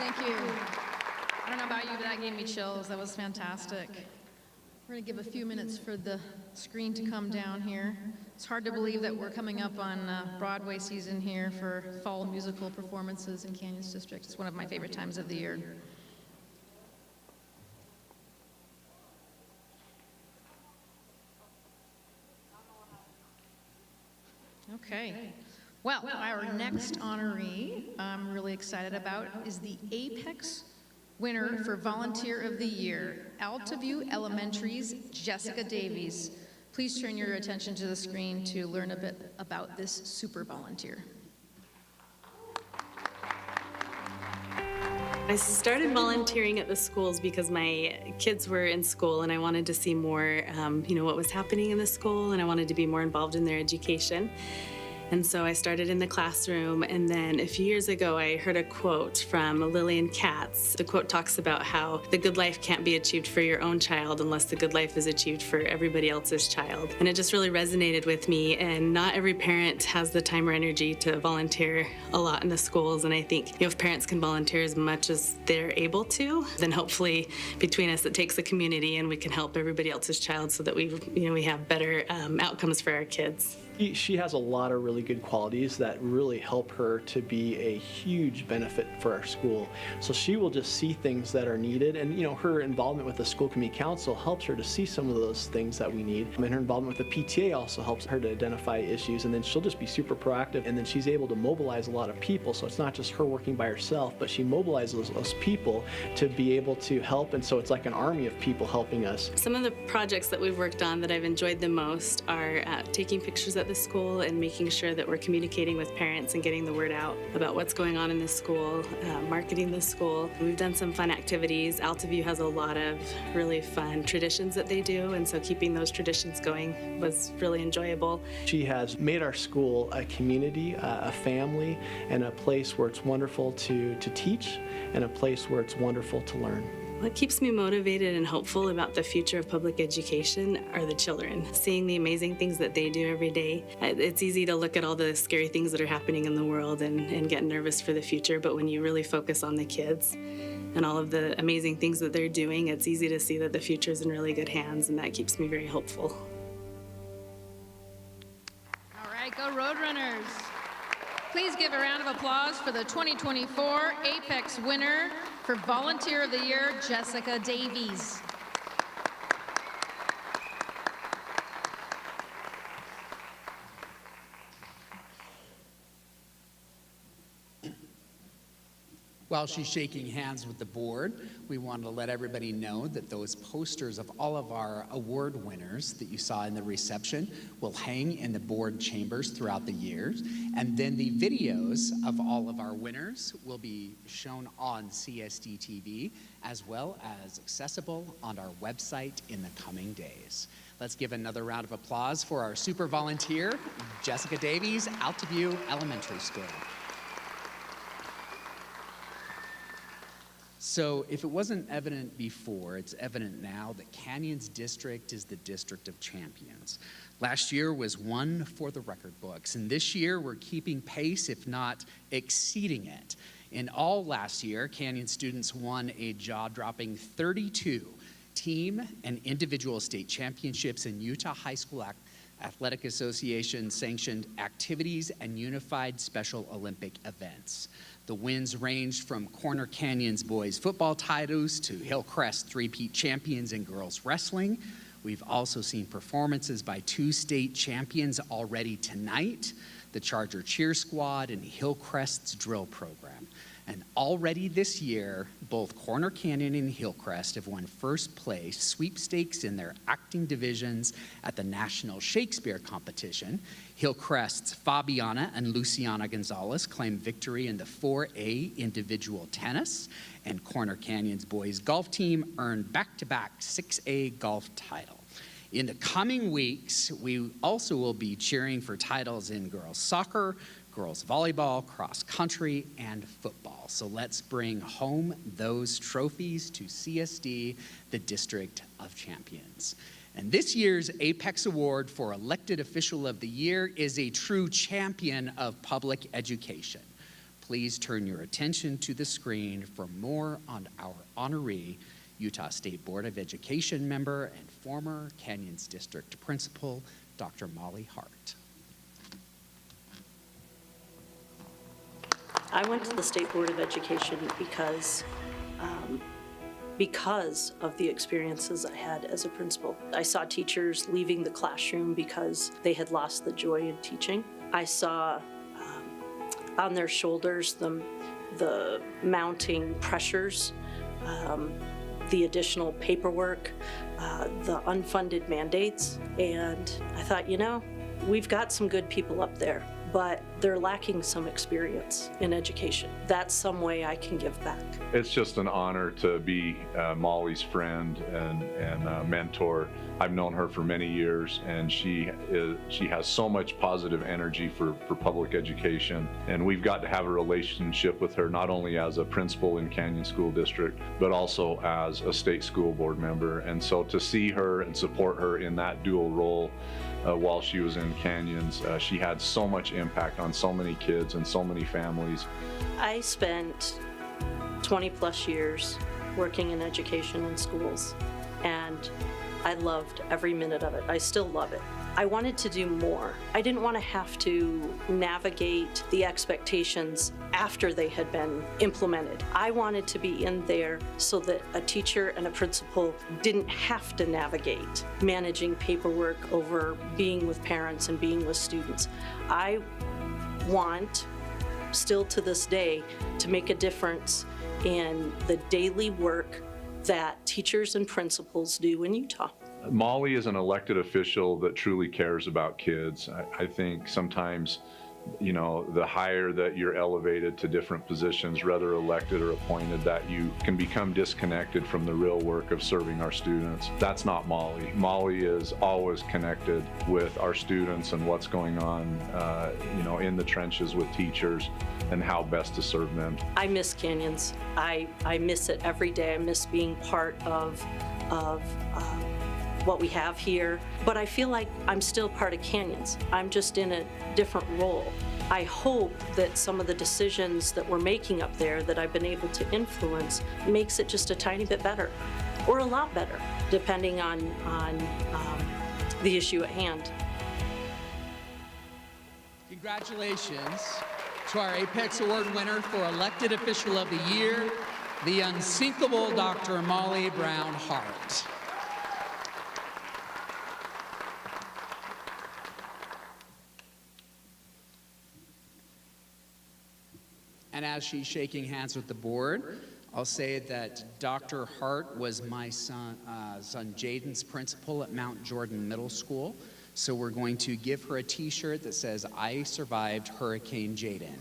Thank you. I don't know about you, but that gave me chills. That was fantastic. We're going to give a few minutes for the screen to come down here. It's hard to believe that we're coming up on Broadway season here for fall musical performances in Canyons District. It's one of my favorite times of the year. Okay. Well, our next honoree I'm really excited about is the Apex winner for Volunteer of the Year, Altaview Elementary's Jessica Davies. Please turn your attention to the screen to learn a bit about this super volunteer. I started volunteering at the schools because my kids were in school and I wanted to see more, what was happening in the school, and I wanted to be more involved in their education. And so I started in the classroom, and then a few years ago I heard a quote from Lillian Katz. The quote talks about how the good life can't be achieved for your own child unless the good life is achieved for everybody else's child. And it just really resonated with me, and not every parent has the time or energy to volunteer a lot in the schools, and I think if parents can volunteer as much as they're able to, then hopefully between us it takes a community and we can help everybody else's child so that we have better outcomes for our kids. She has a lot of really good qualities that really help her to be a huge benefit for our school. So she will just see things that are needed, and her involvement with the school committee council helps her to see some of those things that we need. And her involvement with the PTA also helps her to identify issues, and then she'll just be super proactive, and then she's able to mobilize a lot of people. So it's not just her working by herself, but she mobilizes those people to be able to help, and so it's like an army of people helping us. Some of the projects that we've worked on that I've enjoyed the most are taking pictures at the school and making sure that we're communicating with parents and getting the word out about what's going on in the school, marketing the school. We've done some fun activities. Altaview has a lot of really fun traditions that they do, and so keeping those traditions going was really enjoyable. She has made our school a community, a family, and a place where it's wonderful to teach, and a place where it's wonderful to learn. What keeps me motivated and hopeful about the future of public education are the children. Seeing the amazing things that they do every day. It's easy to look at all the scary things that are happening in the world and get nervous for the future, but when you really focus on the kids and all of the amazing things that they're doing, it's easy to see that the future is in really good hands, and that keeps me very hopeful. All right, go Roadrunners. Please give a round of applause for the 2024 Apex winner for Volunteer of the Year, Jessica Davies. While she's shaking hands with the board, we wanted to let everybody know that those posters of all of our award winners that you saw in the reception will hang in the board chambers throughout the years. And then the videos of all of our winners will be shown on CSD TV, as well as accessible on our website in the coming days. Let's give another round of applause for our super volunteer, Jessica Davies, Altaview Elementary School. So if it wasn't evident before, it's evident now that Canyons District is the District of Champions. Last year was one for the record books, and this year we're keeping pace, if not exceeding it. In all last year, Canyons students won a jaw-dropping 32 team and individual state championships in Utah High School Athletic Association sanctioned activities and unified Special Olympic events. The wins ranged from Corner Canyons boys football titles to Hillcrest three-peat champions in girls wrestling. We've also seen performances by two state champions already tonight, the Charger Cheer Squad and Hillcrest's drill program. And already this year, both Corner Canyon and Hillcrest have won first place sweepstakes in their acting divisions at the National Shakespeare Competition. Hillcrest's Fabiana and Luciana Gonzalez claimed victory in the 4A individual tennis, and Corner Canyon's boys golf team earned back-to-back 6A golf title. In the coming weeks, we also will be cheering for titles in girls soccer, girls volleyball, cross country, and football. So let's bring home those trophies to CSD, the District of Champions. And this year's Apex Award for Elected Official of the Year is a true champion of public education. Please turn your attention to the screen for more on our honoree, Utah State Board of Education member and former Canyons District Principal, Dr. Molly Hart. I went to the State Board of Education because of the experiences I had as a principal. I saw teachers leaving the classroom because they had lost the joy in teaching. I saw on their shoulders the mounting pressures, the additional paperwork, the unfunded mandates, and I thought, you know, we've got some good people up there, but they're lacking some experience in education. That's some way I can give back. It's just an honor to be Molly's friend and mentor. I've known her for many years, and she has so much positive energy for public education. And we've got to have a relationship with her, not only as a principal in Canyon School District, but also as a state school board member. And so to see her and support her in that dual role while she was in Canyons, she had so much impact on so many kids and so many families. I spent 20 plus years working in education in schools, and I loved every minute of it. I still love it. I wanted to do more. I didn't want to have to navigate the expectations after they had been implemented. I wanted to be in there so that a teacher and a principal didn't have to navigate managing paperwork over being with parents and being with students. I want, still to this day, to make a difference in the daily work that teachers and principals do in Utah. Molly is an elected official that truly cares about kids. I think sometimes, you know, the higher that you're elevated to different positions, whether elected or appointed, that you can become disconnected from the real work of serving our students. That's not Molly. Molly is always connected with our students and what's going on, you know, in the trenches with teachers and how best to serve them. I miss Canyons. I miss it every day. I miss being part of what we have here, but I feel like I'm still part of Canyons. I'm just in a different role. I hope that some of the decisions that we're making up there that I've been able to influence makes it just a tiny bit better, or a lot better, depending on the issue at hand. Congratulations to our Apex Award winner for Elected Official of the Year, the unsinkable Dr. Molly Brown Hart. And as she's shaking hands with the board, I'll say that Dr. Hart was my son Jaden's principal at Mount Jordan Middle School. So we're going to give her a t-shirt that says, "I survived Hurricane Jaden."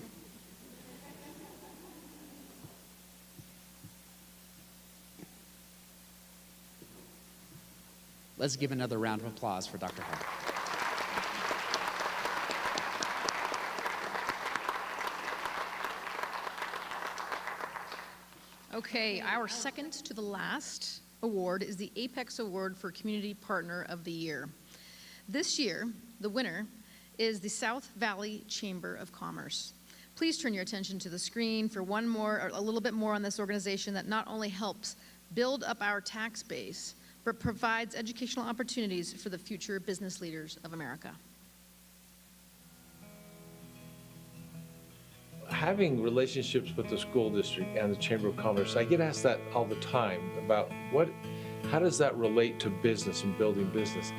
Let's give another round of applause for Dr. Hart. Okay, our second to the last award is the Apex Award for Community Partner of the Year. This year, the winner is the South Valley Chamber of Commerce. Please turn your attention to the screen for a little bit more on this organization that not only helps build up our tax base, but provides educational opportunities for the future business leaders of America. Having relationships with the school district and the Chamber of Commerce, I get asked that all the time about how does that relate to business and building business?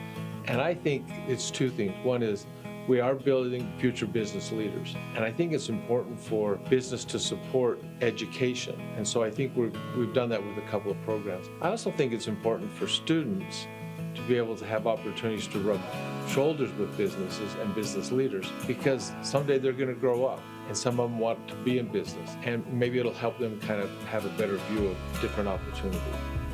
And I think it's two things. One is we are building future business leaders. And I think it's important for business to support education. And so I think we've done that with a couple of programs. I also think it's important for students to be able to have opportunities to rub shoulders with businesses and business leaders, because someday they're going to grow up and some of them want to be in business, and maybe it'll help them kind of have a better view of different opportunities.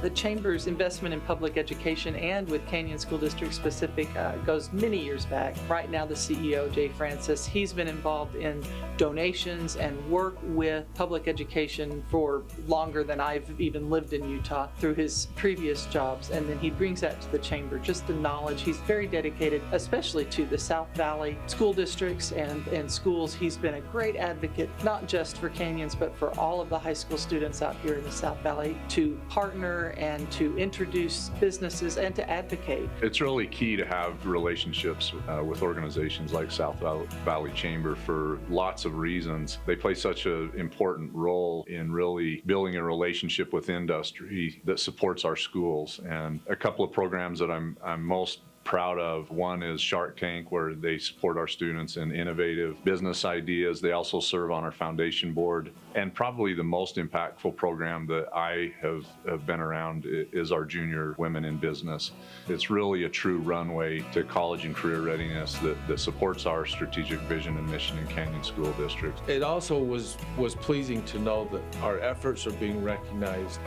The Chamber's investment in public education and with Canyon School District specific goes many years back. Right now, the CEO, Jay Francis, he's been involved in donations and work with public education for longer than I've even lived in Utah through his previous jobs. And then he brings that to the Chamber, just the knowledge. He's very dedicated, especially to the South Valley school districts and schools. He's been a great advocate, not just for Canyons, but for all of the high school students out here in the South Valley to partner and to introduce businesses and to advocate. It's really key to have relationships with organizations like South Valley Chamber for lots of reasons. They play such an important role in really building a relationship with industry that supports our schools. And a couple of programs that I'm most proud of. One is Shark Tank, where they support our students in innovative business ideas. They also serve on our foundation board. And probably the most impactful program that I have been around is our Junior Women in Business. It's really a true runway to college and career readiness that supports our strategic vision and mission in Canyon School District. It also was pleasing to know that our efforts are being recognized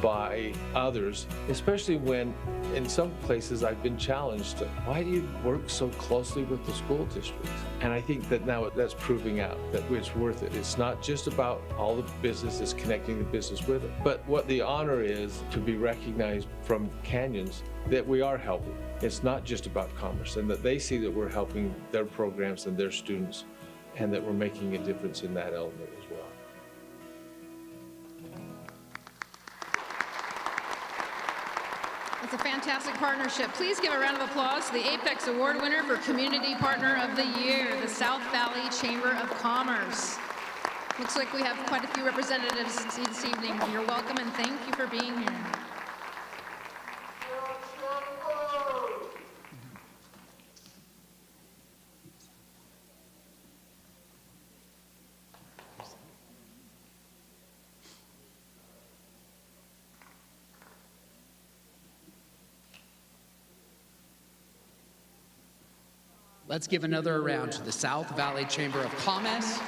by others, especially when in some places I've been challenged. Why do you work so closely with the school districts? And I think that now that's proving out that it's worth it. It's not just about all the business, it's connecting the business with it, but what the honor is to be recognized from Canyons that we are helping. It's not just about commerce, and that they see that we're helping their programs and their students, and that we're making a difference in that element as well. It's a fantastic partnership. Please give a round of applause to the Apex Award winner for Community Partner of the Year, the South Valley Chamber of Commerce. Looks like we have quite a few representatives this evening. You're welcome and thank you for being here. Let's give another round to the South Valley Chamber of Commerce,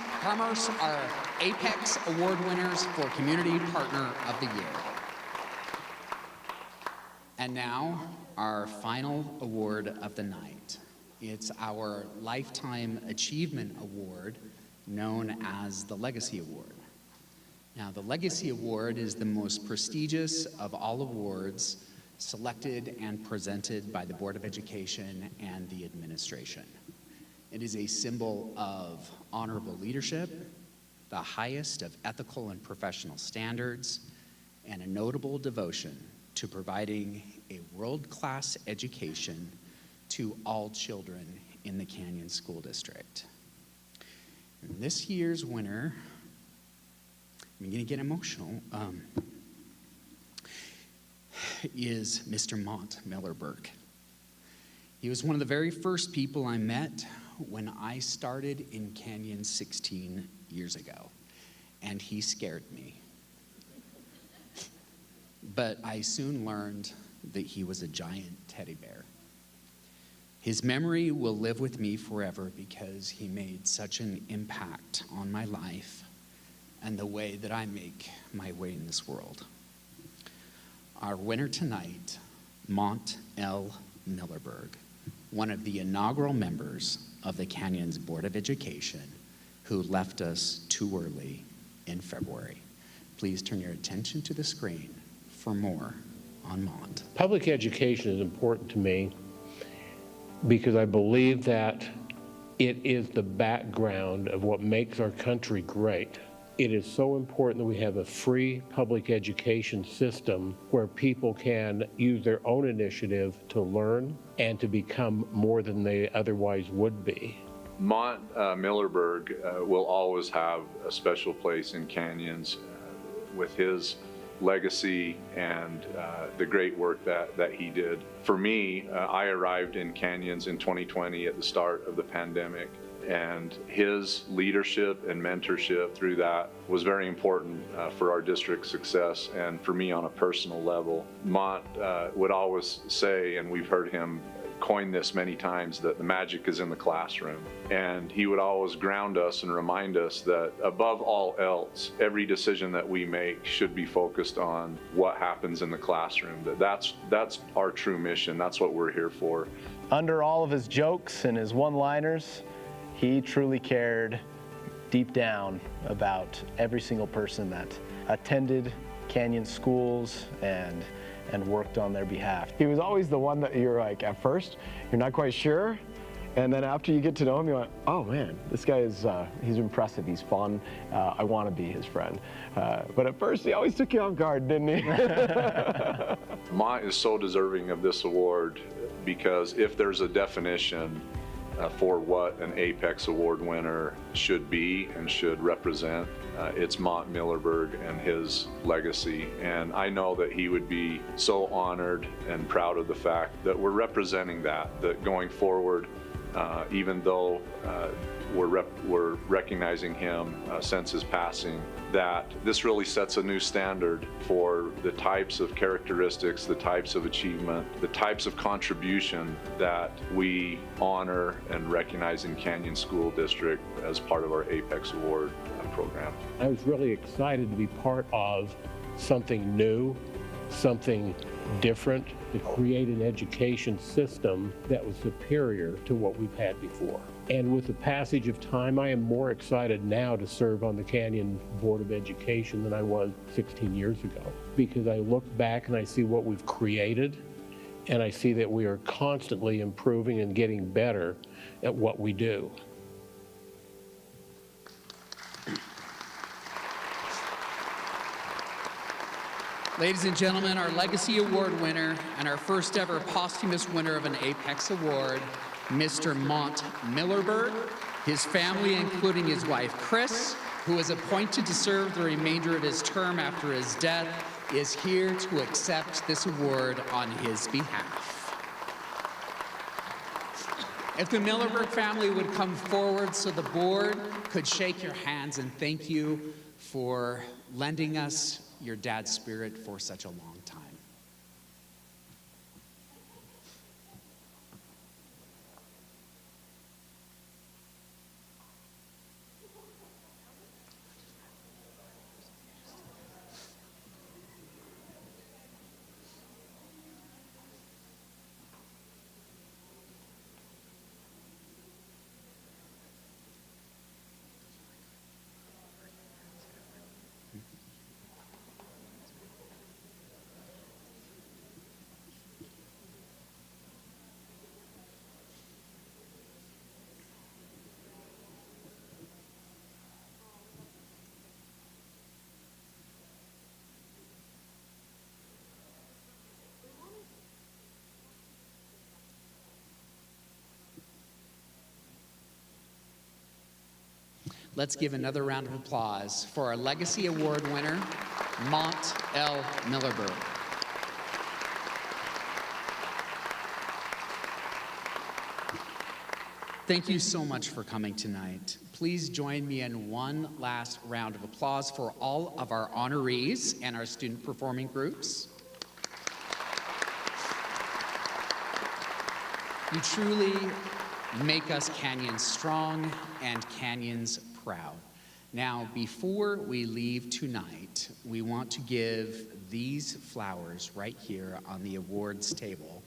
our Apex Award winners for Community Partner of the Year. And now, our final award of the night. It's our Lifetime Achievement Award, known as the Legacy Award. Now, the Legacy Award is the most prestigious of all awards selected and presented by the Board of Education and the administration. It is a symbol of honorable leadership, the highest of ethical and professional standards, and a notable devotion to providing a world-class education to all children in the Canyon School District. And this year's winner, I'm gonna get emotional, is Mr. Mont Millerberg. He was one of the very first people I met when I started in Canyon 16 years ago, and he scared me. But I soon learned that he was a giant teddy bear. His memory will live with me forever because he made such an impact on my life and the way that I make my way in this world. Our winner tonight, Mont L. Millerberg, one of the inaugural members of the Canyons Board of Education, who left us too early in February. Please turn your attention to the screen for more on Mont. Public education is important to me because I believe that it is the background of what makes our country great. It is so important that we have a free public education system where people can use their own initiative to learn and to become more than they otherwise would be. Mont Millerberg will always have a special place in Canyons with his legacy and the great work that he did. For me, I arrived in Canyons in 2020 at the start of the pandemic, and his leadership and mentorship through that was very important for our district's success and for me on a personal level. Mont would always say, and we've heard him coined this many times, that the magic is in the classroom. And he would always ground us and remind us that above all else, every decision that we make should be focused on what happens in the classroom. That's our true mission. That's what we're here for. Under all of his jokes and his one-liners, he truly cared deep down about every single person that attended Canyon schools and worked on their behalf. He was always the one that you're like, at first, you're not quite sure, and then after you get to know him, you're like, oh man, this guy is, he's impressive, he's fun, I want to be his friend. But at first, he always took you off guard, didn't he? Mont is so deserving of this award because if there's a definition for what an Apex Award winner should be and should represent, it's Mont Millerberg and his legacy. And I know that he would be so honored and proud of the fact that we're representing that going forward, even though we're recognizing him since his passing, that this really sets a new standard for the types of characteristics, the types of achievement, the types of contribution that we honor and recognize in Canyon School District as part of our Apex Award program. I was really excited to be part of something new, something different, to create an education system that was superior to what we've had before. And with the passage of time, I am more excited now to serve on the Canyon Board of Education than I was 16 years ago, because I look back and I see what we've created, and I see that we are constantly improving and getting better at what we do. Ladies and gentlemen, our Legacy Award winner and our first ever posthumous winner of an Apex Award, Mr. Mont Millerberg, his family, including his wife, Chris, who is appointed to serve the remainder of his term after his death, is here to accept this award on his behalf. If the Millerberg family would come forward so the board could shake your hands and thank you for lending us your dad's spirit for such a long time. Let's give another round of applause for our Legacy Award winner, Mont L. Millerberg. Thank you so much for coming tonight. Please join me in one last round of applause for all of our honorees and our student performing groups. You truly make us Canyons strong and Canyons proud. Now, before we leave tonight, we want to give these flowers right here on the awards table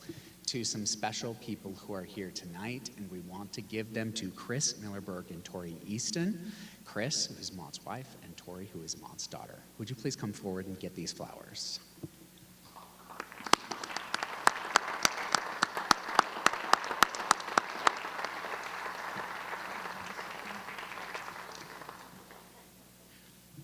to some special people who are here tonight, and we want to give them to Chris Millerberg and Tori Easton. Chris, who is Mont's wife, and Tori, who is Mont's daughter. Would you please come forward and get these flowers?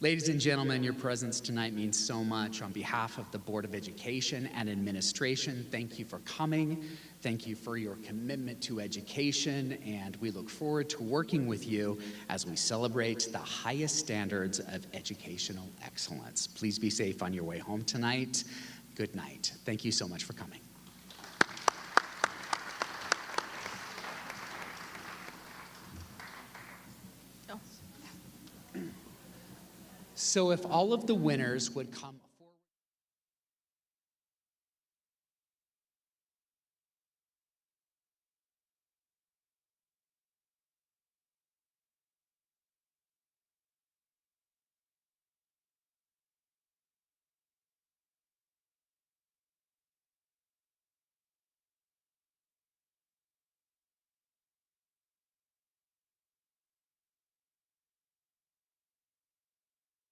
Ladies and gentlemen, your presence tonight means so much. On behalf of the Board of Education and Administration, thank you for coming. Thank you for your commitment to education, and we look forward to working with you as we celebrate the highest standards of educational excellence. Please be safe on your way home tonight. Good night. Thank you so much for coming. So if all of the winners would come